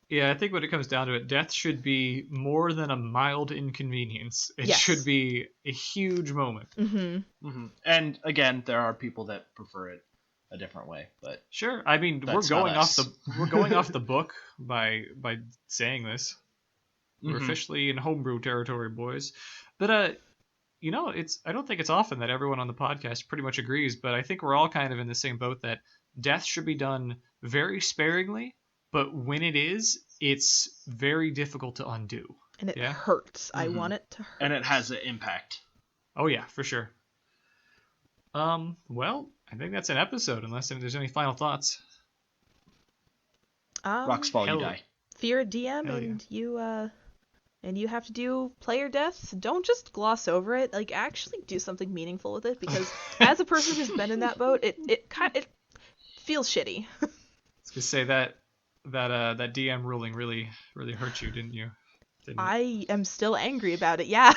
[SPEAKER 1] when it comes down to it, death should be more than a mild inconvenience. It
[SPEAKER 2] Yes.
[SPEAKER 1] should be a huge moment.
[SPEAKER 2] Mm-hmm.
[SPEAKER 3] Mm-hmm. And again, there are people that prefer it a different way, but
[SPEAKER 1] Sure. I mean,
[SPEAKER 3] That's
[SPEAKER 1] we're going
[SPEAKER 3] not
[SPEAKER 1] off
[SPEAKER 3] us.
[SPEAKER 1] we're going off the book by saying this. We're
[SPEAKER 3] Mhm.
[SPEAKER 1] officially in homebrew territory, boys. But you know, I don't think it's often that everyone on the podcast pretty much agrees, but I think we're all kind of in the same boat that death should be done very sparingly, but when it is, it's very difficult to undo.
[SPEAKER 2] And it
[SPEAKER 1] Yeah.
[SPEAKER 2] hurts. I
[SPEAKER 3] Mhm.
[SPEAKER 2] want it to hurt.
[SPEAKER 3] and it has an impact.
[SPEAKER 1] Oh yeah, for sure. Well, I think that's an episode, unless there's any final thoughts.
[SPEAKER 3] Rocks fall, you
[SPEAKER 1] hell-
[SPEAKER 3] die.
[SPEAKER 2] If you're a DM
[SPEAKER 1] Hell
[SPEAKER 2] and you have to do player deaths, don't just gloss over it. Like, actually do something meaningful with it, because as a person who's been in that boat, it feels shitty.
[SPEAKER 1] I was gonna say that DM ruling really hurt you, didn't you? Didn't it?
[SPEAKER 2] I am still angry about it. Yeah.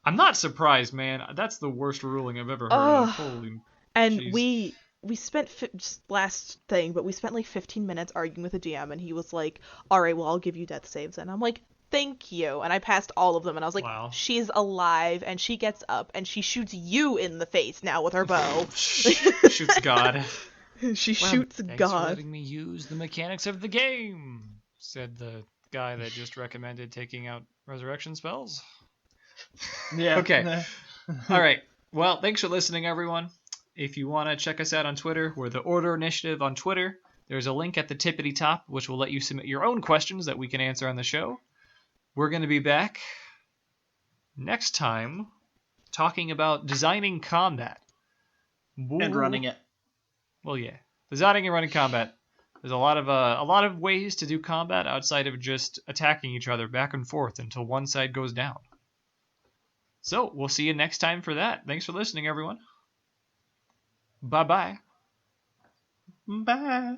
[SPEAKER 1] I'm not surprised, man. That's the worst ruling I've ever heard
[SPEAKER 2] Ugh.
[SPEAKER 1] of. Holy.
[SPEAKER 2] And
[SPEAKER 1] Jeez.
[SPEAKER 2] we spent just last thing, but we spent like 15 minutes arguing with the DM, and he was like, "All right, well, I'll give you death saves," and I'm like, "Thank you," and I passed all of them, and I was like,
[SPEAKER 1] Wow.
[SPEAKER 2] "She's alive, and she gets up, and she shoots you in the face now with her bow."
[SPEAKER 1] Shoots God.
[SPEAKER 2] She shoots
[SPEAKER 1] Thanks for
[SPEAKER 2] God.
[SPEAKER 1] letting me use the mechanics of the game, said the guy that just recommended taking out resurrection spells.
[SPEAKER 3] Yeah.
[SPEAKER 1] Okay. All right. Well, thanks for listening, everyone. If you want to check us out on Twitter, we're the Order Initiative on Twitter. There's a link at the tippity top, which will let you submit your own questions that we can answer on the show. We're going to be back next time talking about designing combat.
[SPEAKER 3] And running it.
[SPEAKER 1] Well, yeah. Designing and running combat. There's a lot of ways to do combat outside of just attacking each other back and forth until one side goes down. So, we'll see you next time for that. Thanks for listening, everyone. Bye-bye.
[SPEAKER 3] Bye.